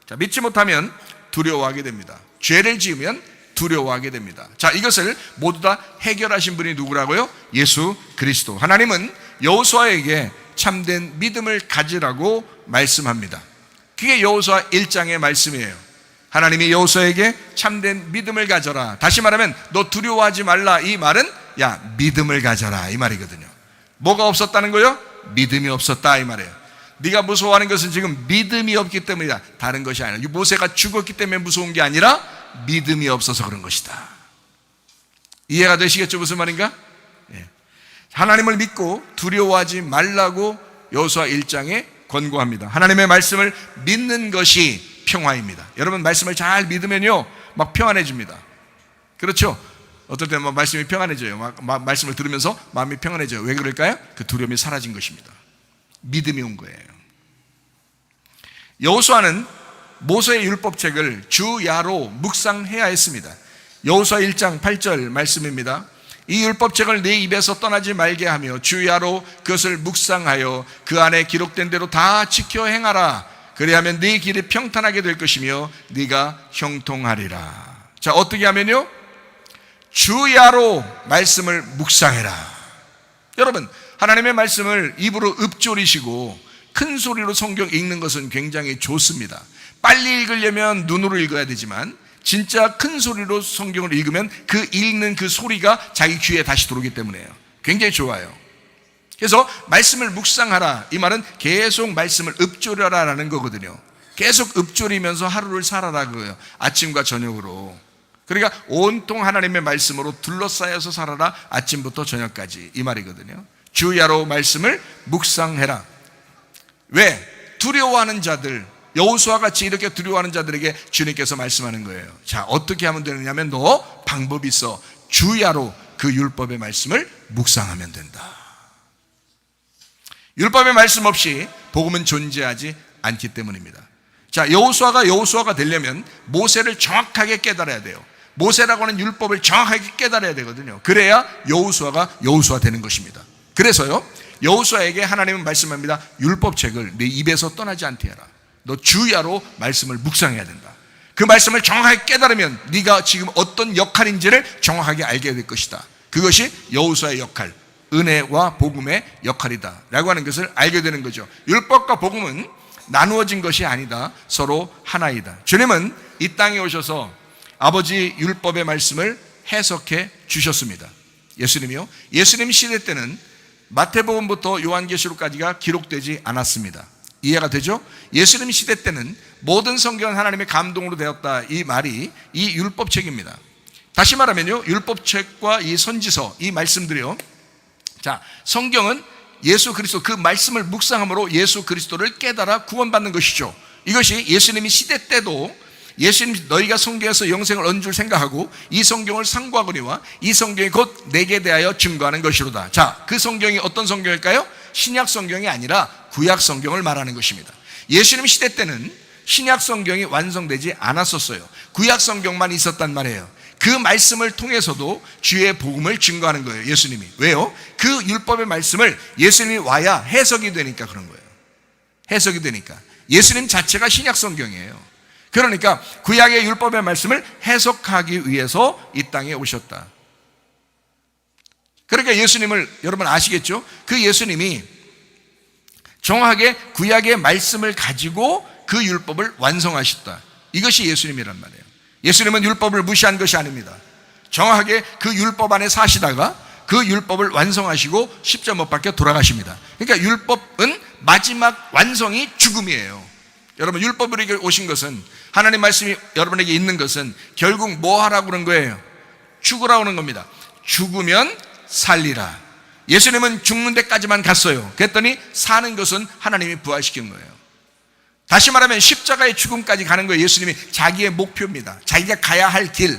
자, 믿지 못하면 두려워하게 됩니다. 죄를 지으면 두려워하게 됩니다. 자, 이것을 모두 다 해결하신 분이 누구라고요? 예수 그리스도. 하나님은 여호수아에게 참된 믿음을 가지라고 말씀합니다. 그게 여호수아 1장의 말씀이에요. 하나님이 여호수아에게 참된 믿음을 가져라. 다시 말하면 너 두려워하지 말라, 이 말은 야, 믿음을 가져라, 이 말이거든요. 뭐가 없었다는 거예요? 믿음이 없었다, 이 말이에요. 네가 무서워하는 것은 지금 믿음이 없기 때문이다. 다른 것이 아니라 모세가 죽었기 때문에 무서운 게 아니라 믿음이 없어서 그런 것이다. 이해가 되시겠죠? 무슨 말인가? 예. 하나님을 믿고 두려워하지 말라고 여호수아 1장에 권고합니다. 하나님의 말씀을 믿는 것이 평화입니다. 여러분, 말씀을 잘 믿으면요 막 평안해집니다. 그렇죠? 어떨 때는 막 말씀이 평안해져요. 말씀을 들으면서 마음이 평안해져요. 왜 그럴까요? 그 두려움이 사라진 것입니다. 믿음이 온 거예요. 여호수아는 모세의 율법책을 주야로 묵상해야 했습니다. 여호수아 1장 8절 말씀입니다. 이 율법책을 네 입에서 떠나지 말게 하며 주야로 그것을 묵상하여 그 안에 기록된 대로 다 지켜 행하라. 그리하면 네 길이 평탄하게 될 것이며 네가 형통하리라. 자, 어떻게 하면요? 주야로 말씀을 묵상해라. 여러분, 하나님의 말씀을 입으로 읊조리시고 큰 소리로 성경 읽는 것은 굉장히 좋습니다. 빨리 읽으려면 눈으로 읽어야 되지만 진짜 큰 소리로 성경을 읽으면 그 읽는 그 소리가 자기 귀에 다시 들어오기 때문에요. 굉장히 좋아요. 그래서 말씀을 묵상하라, 이 말은 계속 말씀을 읊조려라라는 거거든요. 계속 읊조리면서 하루를 살아라 그거예요. 아침과 저녁으로. 그러니까 온통 하나님의 말씀으로 둘러싸여서 살아라, 아침부터 저녁까지, 이 말이거든요. 주야로 말씀을 묵상해라. 왜? 두려워하는 자들, 여호수아 같이 이렇게 두려워하는 자들에게 주님께서 말씀하는 거예요. 자, 어떻게 하면 되느냐면 너 방법이 있어. 주야로 그 율법의 말씀을 묵상하면 된다. 율법의 말씀 없이 복음은 존재하지 않기 때문입니다. 자, 여호수아가 되려면 모세를 정확하게 깨달아야 돼요. 모세라고 하는 율법을 정확하게 깨달아야 되거든요. 그래야 여호수아가 여호수아 되는 것입니다. 그래서요, 여호수아에게 하나님은 말씀합니다. 율법책을 네 입에서 떠나지 않게 해라. 너 주야로 말씀을 묵상해야 된다. 그 말씀을 정확하게 깨달으면 네가 지금 어떤 역할인지를 정확하게 알게 될 것이다. 그것이 여호수아의 역할, 은혜와 복음의 역할이다 라고 하는 것을 알게 되는 거죠. 율법과 복음은 나누어진 것이 아니다. 서로 하나이다. 주님은 이 땅에 오셔서 아버지 율법의 말씀을 해석해 주셨습니다. 예수님이요, 예수님 시대 때는 마태복음부터 요한계시록까지가 기록되지 않았습니다. 이해가 되죠? 예수님 시대 때는 모든 성경은 하나님의 감동으로 되었다, 이 말이 이 율법책입니다. 다시 말하면요, 율법책과 이 선지서, 이 말씀들이요, 자, 성경은 예수 그리스도, 그 말씀을 묵상함으로 예수 그리스도를 깨달아 구원받는 것이죠. 이것이 예수님이 시대 때도 예수님 너희가 성경에서 영생을 얻은 줄 생각하고 이 성경을 상고하거니와 이 성경이 곧 내게 대하여 증거하는 것이로다. 자, 그 성경이 어떤 성경일까요? 신약 성경이 아니라 구약 성경을 말하는 것입니다. 예수님 시대 때는 신약 성경이 완성되지 않았었어요. 구약 성경만 있었단 말이에요. 그 말씀을 통해서도 주의 복음을 증거하는 거예요, 예수님이. 왜요? 그 율법의 말씀을 예수님이 와야 해석이 되니까 그런 거예요. 해석이 되니까. 예수님 자체가 신약 성경이에요. 그러니까 구약의 율법의 말씀을 해석하기 위해서 이 땅에 오셨다. 그러니까 예수님을 여러분 아시겠죠? 그 예수님이 정확하게 구약의 말씀을 가지고 그 율법을 완성하셨다. 이것이 예수님이란 말이에요. 예수님은 율법을 무시한 것이 아닙니다. 정확하게 그 율법 안에 사시다가 그 율법을 완성하시고 십자가 못 박혀 돌아가십니다. 그러니까 율법은 마지막 완성이 죽음이에요. 여러분, 율법으로 오신 것은, 하나님 말씀이 여러분에게 있는 것은 결국 뭐 하라고 그런 거예요? 죽으라고 하는 겁니다. 죽으면 살리라. 예수님은 죽는 데까지만 갔어요. 그랬더니 사는 것은 하나님이 부활시킨 거예요. 다시 말하면 십자가의 죽음까지 가는 거예요. 예수님이 자기의 목표입니다. 자기가 가야 할 길.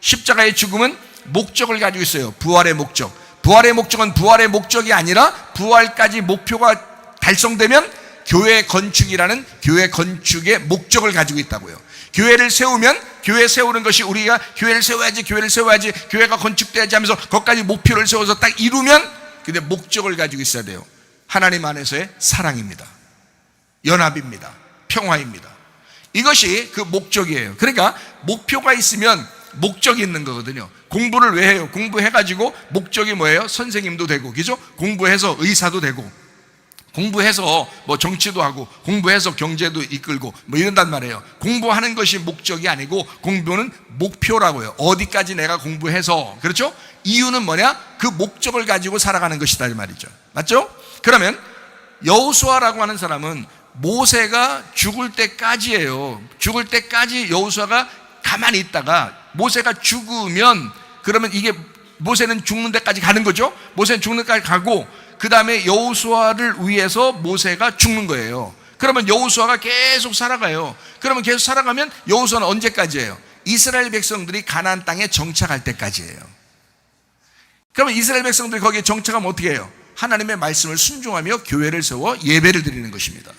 십자가의 죽음은 목적을 가지고 있어요. 부활의 목적. 부활의 목적은 부활의 목적이 아니라 부활까지 목표가 달성되면 교회 건축이라는 교회 건축의 목적을 가지고 있다고요. 교회를 세우면 교회 세우는 것이 우리가 교회를 세워야지, 교회가 건축돼야지 하면서 거기까지 목표를 세워서 딱 이루면, 근데 목적을 가지고 있어야 돼요. 하나님 안에서의 사랑입니다. 연합입니다. 평화입니다. 이것이 그 목적이에요. 그러니까 목표가 있으면 목적이 있는 거거든요. 공부를 왜 해요? 공부해가지고 목적이 뭐예요? 선생님도 되고, 그죠? 공부해서 의사도 되고, 공부해서 뭐 정치도 하고, 공부해서 경제도 이끌고 뭐 이런단 말이에요. 공부하는 것이 목적이 아니고 공부는 목표라고요. 어디까지 내가 공부해서, 그렇죠? 이유는 뭐냐? 그 목적을 가지고 살아가는 것이다 이 말이죠. 맞죠? 그러면 여호수아라고 하는 사람은 모세가 죽을 때까지예요. 죽을 때까지 여호수아가 가만히 있다가 모세가 죽으면, 그러면 이게 모세는 죽는 데까지 가는 거죠. 모세는 죽는 데까지 가고, 그 다음에 여호수아를 위해서 모세가 죽는 거예요. 그러면 여호수아가 계속 살아가요. 그러면 계속 살아가면 여호수아는 언제까지예요? 이스라엘 백성들이 가나안 땅에 정착할 때까지예요. 그러면 이스라엘 백성들이 거기에 정착하면 어떻게 해요? 하나님의 말씀을 순종하며 교회를 세워 예배를 드리는 것입니다.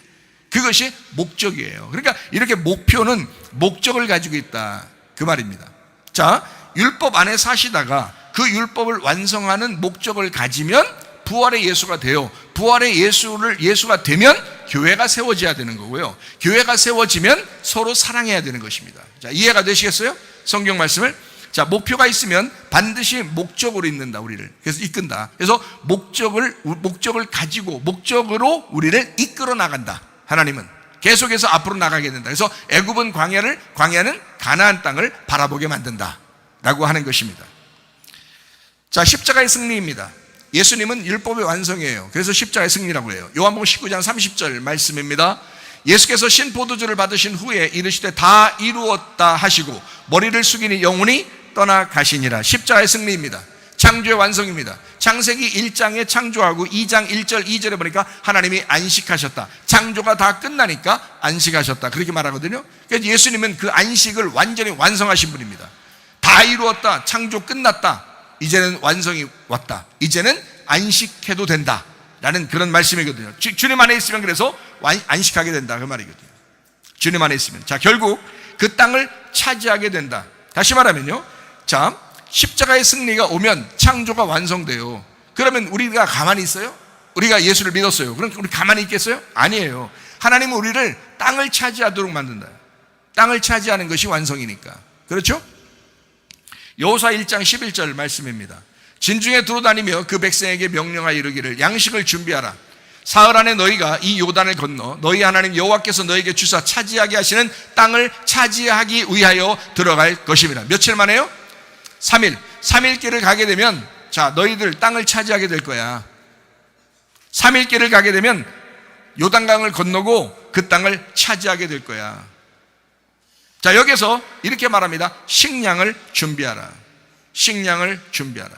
그것이 목적이에요. 그러니까 이렇게 목표는 목적을 가지고 있다, 그 말입니다. 자, 율법 안에 사시다가 그 율법을 완성하는 목적을 가지면 부활의 예수가 돼요. 부활의 예수가 되면 교회가 세워져야 되는 거고요. 교회가 세워지면 서로 사랑해야 되는 것입니다. 자, 이해가 되시겠어요? 성경 말씀을. 자, 목표가 있으면 반드시 목적으로 있는다, 우리를. 그래서 이끈다. 그래서 목적을 가지고 목적으로 우리를 이끌어 나간다. 하나님은 계속해서 앞으로 나가게 된다. 그래서 애굽은 광야는 가나안 땅을 바라보게 만든다 라고 하는 것입니다. 자, 십자가의 승리입니다. 예수님은 율법의 완성이에요. 그래서 십자가의 승리라고 해요. 요한복음 19장 30절 말씀입니다. 예수께서 신포도주를 받으신 후에 이르시되 다 이루었다 하시고 머리를 숙이니 영혼이 떠나가시니라. 십자가의 승리입니다. 창조의 완성입니다. 창세기 1장에 창조하고 2장 1절 2절에 보니까 하나님이 안식하셨다. 창조가 다 끝나니까 안식하셨다, 그렇게 말하거든요. 그래서 예수님은 그 안식을 완전히 완성하신 분입니다. 다 이루었다, 창조 끝났다, 이제는 완성이 왔다, 이제는 안식해도 된다 라는 그런 말씀이거든요. 주님 안에 있으면 그래서 안식하게 된다, 그 말이거든요. 주님 안에 있으면. 자, 결국 그 땅을 차지하게 된다. 다시 말하면요, 자, 십자가의 승리가 오면 창조가 완성돼요. 그러면 우리가 가만히 있어요? 우리가 예수를 믿었어요. 그럼 우리 가만히 있겠어요? 아니에요. 하나님은 우리를 땅을 차지하도록 만든다. 땅을 차지하는 것이 완성이니까. 그렇죠? 여호수아 1장 11절 말씀입니다. 진중에 두루다니며 그 백성에게 명령하여 이르기를 양식을 준비하라. 사흘 안에 너희가 이 요단을 건너 너희 하나님 여호와께서 너희에게 주사 차지하게 하시는 땅을 차지하기 위하여 들어갈 것입니다. 며칠 만에요? 3일 길을 가게 되면, 자, 너희들 땅을 차지하게 될 거야. 3일 길을 가게 되면 요단강을 건너고 그 땅을 차지하게 될 거야. 자, 여기서 이렇게 말합니다. 식량을 준비하라. 식량을 준비하라.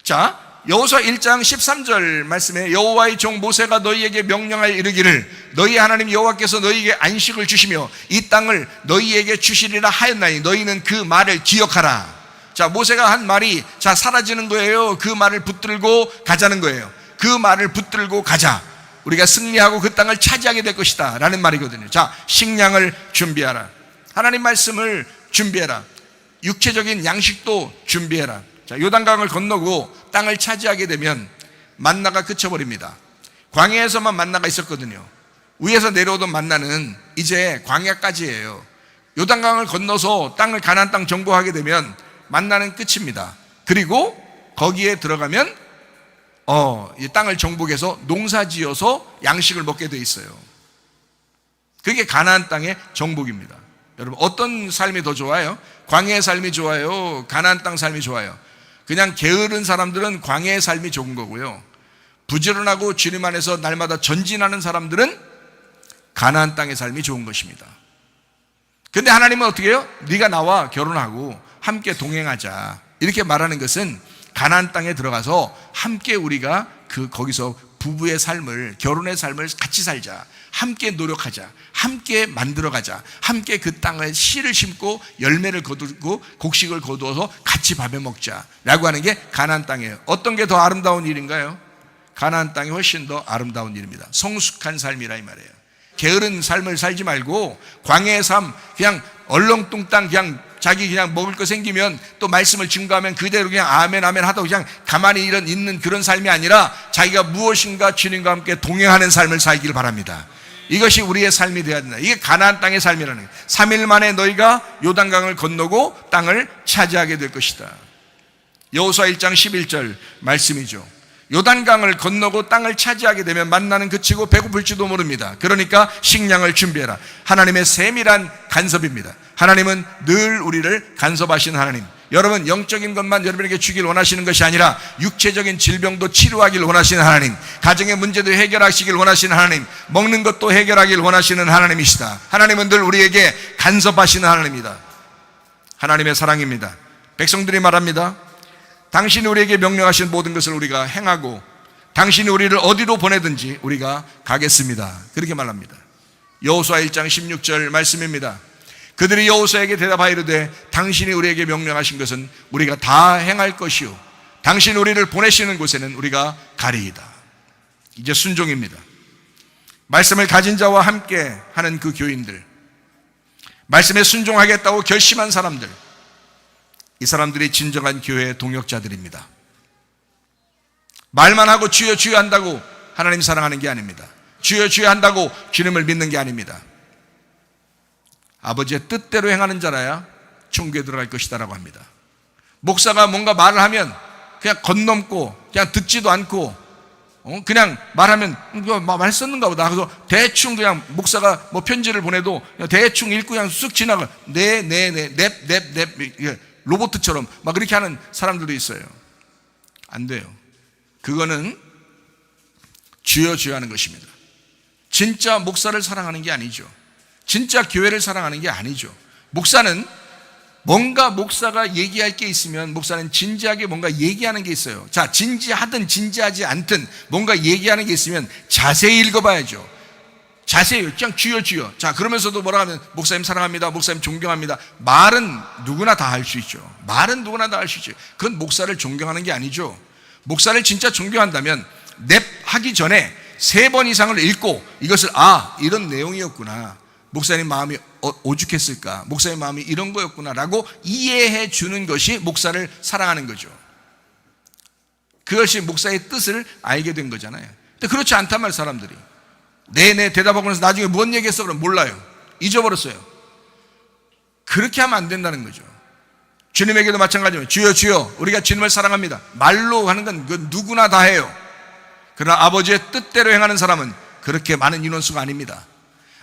자, 여호수아 1장 13절 말씀에 여호와의 종 모세가 너희에게 명령하여 이르기를 너희 하나님 여호와께서 너희에게 안식을 주시며 이 땅을 너희에게 주시리라 하였나니 너희는 그 말을 기억하라. 자, 모세가 한 말이, 자, 사라지는 거예요. 그 말을 붙들고 가자는 거예요. 그 말을 붙들고 가자. 우리가 승리하고 그 땅을 차지하게 될 것이다 라는 말이거든요. 자, 식량을 준비하라. 하나님 말씀을 준비해라. 육체적인 양식도 준비해라. 자, 요단강을 건너고 땅을 차지하게 되면 만나가 그쳐버립니다. 광야에서만 만나가 있었거든요. 위에서 내려오던 만나는 이제 광야까지예요. 요단강을 건너서 가나안 땅 정복하게 되면 만나는 끝입니다. 그리고 거기에 들어가면 이 땅을 정복해서 농사지어서 양식을 먹게 돼 있어요. 그게 가나안 땅의 정복입니다. 여러분, 어떤 삶이 더 좋아요? 광야의 삶이 좋아요? 가나안 땅 삶이 좋아요? 그냥 게으른 사람들은 광야의 삶이 좋은 거고요, 부지런하고 주님 안에서 날마다 전진하는 사람들은 가나안 땅의 삶이 좋은 것입니다. 근데 하나님은 어떻게 해요? 네가 나와 결혼하고 함께 동행하자, 이렇게 말하는 것은 가나안 땅에 들어가서 함께 우리가 거기서 부부의 삶을, 결혼의 삶을 같이 살자, 함께 노력하자, 함께 만들어가자, 함께 그 땅에 씨를 심고 열매를 거두고 곡식을 거두어서 같이 밥에 먹자라고 하는 게 가나안 땅이에요. 어떤 게 더 아름다운 일인가요? 가나안 땅이 훨씬 더 아름다운 일입니다. 성숙한 삶이라 이 말이에요. 게으른 삶을 살지 말고 광야의 삶, 그냥 얼렁뚱땅 자기 먹을 거 생기면 또 말씀을 증거하면 그대로 그냥 아멘 아멘 하다고 그냥 가만히 있는 그런 삶이 아니라 자기가 무엇인가 주님과 함께 동행하는 삶을 살기를 바랍니다. 이것이 우리의 삶이 되어야 된다. 이게 가나안 땅의 삶이라는 거예요. 3일 만에 너희가 요단강을 건너고 땅을 차지하게 될 것이다. 여호수아 1장 11절 말씀이죠. 요단강을 건너고 땅을 차지하게 되면 만나는 그치고 배고플지도 모릅니다. 그러니까 식량을 준비해라. 하나님의 세밀한 간섭입니다. 하나님은 늘 우리를 간섭하시는 하나님. 여러분, 영적인 것만 여러분에게 주길 원하시는 것이 아니라 육체적인 질병도 치료하길 원하시는 하나님, 가정의 문제도 해결하시길 원하시는 하나님, 먹는 것도 해결하길 원하시는 하나님이시다. 하나님은 늘 우리에게 간섭하시는 하나님이다. 하나님의 사랑입니다. 백성들이 말합니다. 당신이 우리에게 명령하신 모든 것을 우리가 행하고 당신이 우리를 어디로 보내든지 우리가 가겠습니다. 그렇게 말합니다. 여호수아 1장 16절 말씀입니다. 그들이 여호수아에게 대답하이르되 당신이 우리에게 명령하신 것은 우리가 다 행할 것이요 당신이 우리를 보내시는 곳에는 우리가 가리이다. 이제 순종입니다. 말씀을 가진 자와 함께 하는 그 교인들, 말씀에 순종하겠다고 결심한 사람들, 이 사람들이 진정한 교회의 동역자들입니다. 말만 하고 주여 주여 한다고 하나님 사랑하는 게 아닙니다. 주여 주여 한다고 주님을 믿는 게 아닙니다. 아버지의 뜻대로 행하는 자라야 천국에 들어갈 것이다 라고 합니다. 목사가 뭔가 말을 하면 그냥 건넘고 그냥 듣지도 않고 그냥 말하면 말 썼는가 보다. 그래서 대충 그냥 목사가 뭐 편지를 보내도 대충 읽고 그냥 쑥 지나가. 넵 로봇처럼 막 그렇게 하는 사람들도 있어요. 안 돼요. 그거는 주여 주여 하는 것입니다. 진짜 목사를 사랑하는 게 아니죠. 진짜 교회를 사랑하는 게 아니죠. 목사는 뭔가 목사가 얘기할 게 있으면 목사는 진지하게 뭔가 얘기하는 게 있어요. 자, 진지하든 진지하지 않든 뭔가 얘기하는 게 있으면 자세히 읽어봐야죠. 자세히 그냥 주여 주여. 자, 그러면서도 뭐라 하면 목사님 사랑합니다, 목사님 존경합니다. 말은 누구나 다 할 수 있죠. 말은 누구나 다 할 수 있죠. 그건 목사를 존경하는 게 아니죠. 목사를 진짜 존경한다면 냅 하기 전에 3번 이상을 읽고 이것을 이런 내용이었구나, 목사님 마음이 오죽했을까, 목사님 마음이 이런 거였구나 라고 이해해 주는 것이 목사를 사랑하는 거죠. 그것이 목사의 뜻을 알게 된 거잖아요. 근데 그렇지 않단 말이에요. 사람들이 네네 대답하고 나서 나중에 뭔 얘기했어 그럼 몰라요. 잊어버렸어요. 그렇게 하면 안 된다는 거죠. 주님에게도 마찬가지입니다. 주여 주여, 우리가 주님을 사랑합니다. 말로 하는 건 누구나 다 해요. 그러나 아버지의 뜻대로 행하는 사람은 그렇게 많은 인원수가 아닙니다.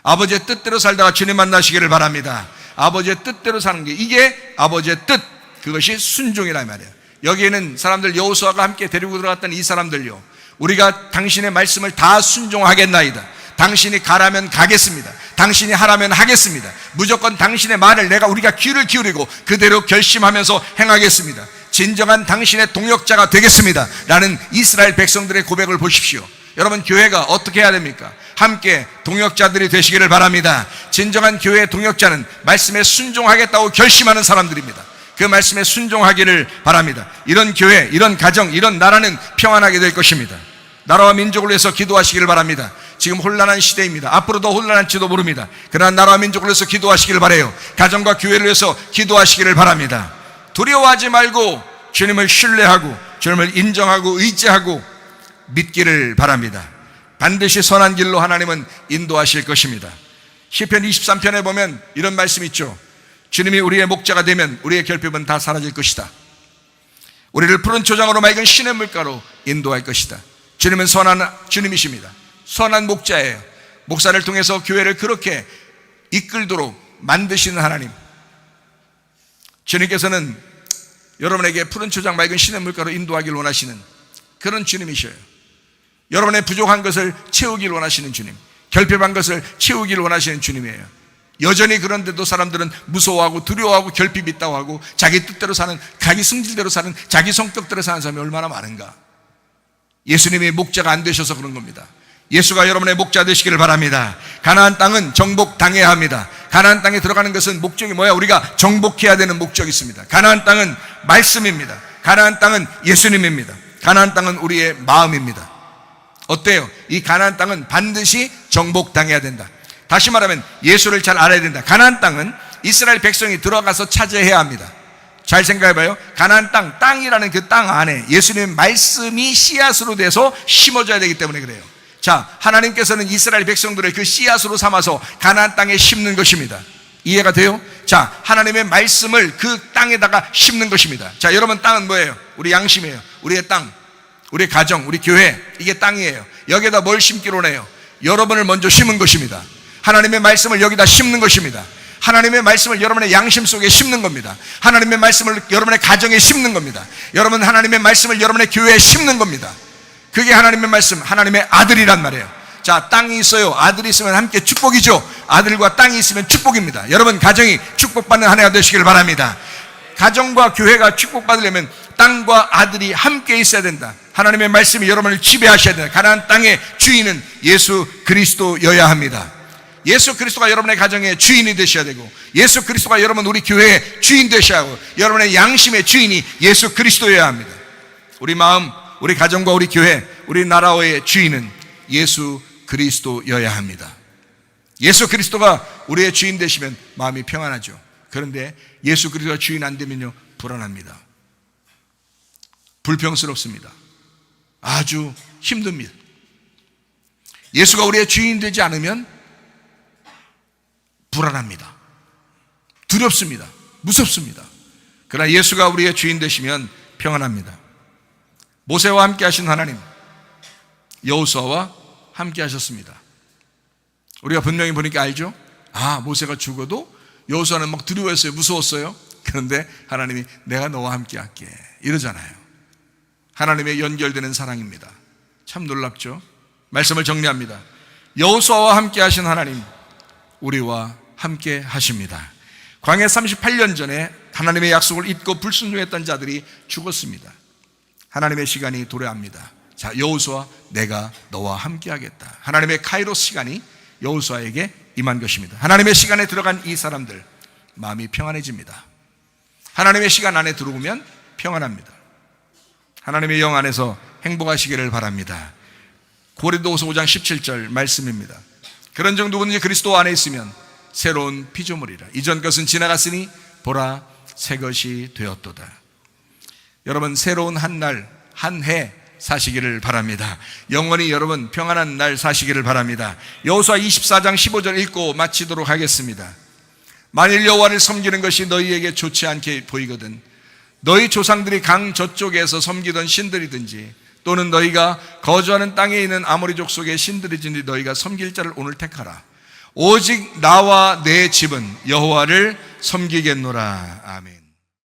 아버지의 뜻대로 살다가 주님 만나시기를 바랍니다. 아버지의 뜻대로 사는 게 이게 아버지의 뜻, 그것이 순종이란 말이에요. 여기에는 사람들, 여호수아가 함께 데리고 들어갔던 이 사람들요, 우리가 당신의 말씀을 다 순종하겠나이다. 당신이 가라면 가겠습니다. 당신이 하라면 하겠습니다. 무조건 당신의 말을 우리가 귀를 기울이고 그대로 결심하면서 행하겠습니다. 진정한 당신의 동역자가 되겠습니다 라는 이스라엘 백성들의 고백을 보십시오. 여러분, 교회가 어떻게 해야 됩니까? 함께 동역자들이 되시기를 바랍니다. 진정한 교회의 동역자는 말씀에 순종하겠다고 결심하는 사람들입니다. 그 말씀에 순종하기를 바랍니다. 이런 교회, 이런 가정, 이런 나라는 평안하게 될 것입니다. 나라와 민족을 위해서 기도하시기를 바랍니다. 지금 혼란한 시대입니다. 앞으로도 혼란할지도 모릅니다. 그러나 나라와 민족을 위해서 기도하시기를 바라요. 가정과 교회를 위해서 기도하시기를 바랍니다. 두려워하지 말고 주님을 신뢰하고 주님을 인정하고 의지하고 믿기를 바랍니다. 반드시 선한 길로 하나님은 인도하실 것입니다. 시편 23편에 보면 이런 말씀이 있죠. 주님이 우리의 목자가 되면 우리의 결핍은 다 사라질 것이다. 우리를 푸른 초장으로 맑은 신의 물가로 인도할 것이다. 주님은 선한 주님이십니다. 선한 목자예요. 목사를 통해서 교회를 그렇게 이끌도록 만드시는 하나님. 주님께서는 여러분에게 푸른 초장 맑은 신의 물가로 인도하기를 원하시는 그런 주님이셔요. 여러분의 부족한 것을 채우기를 원하시는 주님, 결핍한 것을 채우기를 원하시는 주님이에요. 여전히 그런데도 사람들은 무서워하고 두려워하고 결핍이 있다고 하고 자기 뜻대로 사는, 자기 승질대로 사는, 자기 성격대로 사는 사람이 얼마나 많은가. 예수님이 목자가 안 되셔서 그런 겁니다. 예수가 여러분의 목자 되시기를 바랍니다. 가나안 땅은 정복당해야 합니다. 가나안 땅에 들어가는 것은 목적이 뭐야? 우리가 정복해야 되는 목적이 있습니다. 가나안 땅은 말씀입니다. 가나안 땅은 예수님입니다. 가나안 땅은 우리의 마음입니다. 어때요? 이 가나안 땅은 반드시 정복당해야 된다. 다시 말하면 예수를 잘 알아야 된다. 가나안 땅은 이스라엘 백성이 들어가서 차지해야 합니다. 잘 생각해봐요. 가나안 땅이라는 그 땅 안에 예수님의 말씀이 씨앗으로 돼서 심어져야 되기 때문에 그래요. 자, 하나님께서는 이스라엘 백성들을 그 씨앗으로 삼아서 가나안 땅에 심는 것입니다. 이해가 돼요? 자, 하나님의 말씀을 그 땅에다가 심는 것입니다. 자, 여러분, 땅은 뭐예요? 우리 양심이에요. 우리의 땅, 우리의 가정, 우리 교회, 이게 땅이에요. 여기에다 뭘 심기로 해요? 여러분을 먼저 심은 것입니다. 하나님의 말씀을 여기다 심는 것입니다. 하나님의 말씀을 여러분의 양심 속에 심는 겁니다. 하나님의 말씀을 여러분의 가정에 심는 겁니다. 여러분, 하나님의 말씀을 여러분의 교회에 심는 겁니다. 그게 하나님의 말씀, 하나님의 아들이란 말이에요. 자, 땅이 있어요. 아들이 있으면 함께 축복이죠. 아들과 땅이 있으면 축복입니다. 여러분, 가정이 축복받는 한 해가 되시길 바랍니다. 가정과 교회가 축복받으려면 땅과 아들이 함께 있어야 된다. 하나님의 말씀이 여러분을 지배하셔야 된다. 가나안 땅의 주인은 예수 그리스도여야 합니다. 예수 그리스도가 여러분의 가정의 주인이 되셔야 되고, 예수 그리스도가 여러분 우리 교회의 주인 되셔야 하고, 여러분의 양심의 주인이 예수 그리스도여야 합니다. 우리 마음, 우리 가정과 우리 교회, 우리 나라의 주인은 예수 그리스도여야 합니다. 예수 그리스도가 우리의 주인 되시면 마음이 평안하죠. 그런데 예수 그리스도가 주인 안 되면요, 불안합니다. 불평스럽습니다. 아주 힘듭니다. 예수가 우리의 주인 되지 않으면 불안합니다. 두렵습니다. 무섭습니다. 그러나 예수가 우리의 주인 되시면 평안합니다. 모세와 함께 하신 하나님, 여호수아와 함께 하셨습니다. 우리가 분명히 보니까 알죠? 모세가 죽어도 여호수아는 막 두려워했어요. 무서웠어요. 그런데 하나님이 내가 너와 함께 할게 이러잖아요. 하나님의 연결되는 사랑입니다. 참 놀랍죠? 말씀을 정리합니다. 여호수아와 함께 하신 하나님, 우리와 함께 하십니다. 광야 38년 전에 하나님의 약속을 잊고 불순종했던 자들이 죽었습니다. 하나님의 시간이 도래합니다. 자, 여호수아, 내가 너와 함께 하겠다. 하나님의 카이로스 시간이 여호수아에게 임한 것입니다. 하나님의 시간에 들어간 이 사람들, 마음이 평안해집니다. 하나님의 시간 안에 들어오면 평안합니다. 하나님의 영 안에서 행복하시기를 바랍니다. 고린도후서 5장 17절 말씀입니다. 그런 정 누구든지 그리스도 안에 있으면 새로운 피조물이라. 이전 것은 지나갔으니 보라, 새 것이 되었도다. 여러분, 새로운 한 날, 한 해 사시기를 바랍니다. 영원히 여러분 평안한 날 사시기를 바랍니다. 여호수아 24장 15절 읽고 마치도록 하겠습니다. 만일 여호와를 섬기는 것이 너희에게 좋지 않게 보이거든 너희 조상들이 강 저쪽에서 섬기던 신들이든지 또는 너희가 거주하는 땅에 있는 아모리 족속의 신들이든지 너희가 섬길 자를 오늘 택하라. 오직 나와 내 집은 여호와를 섬기겠노라. 아멘.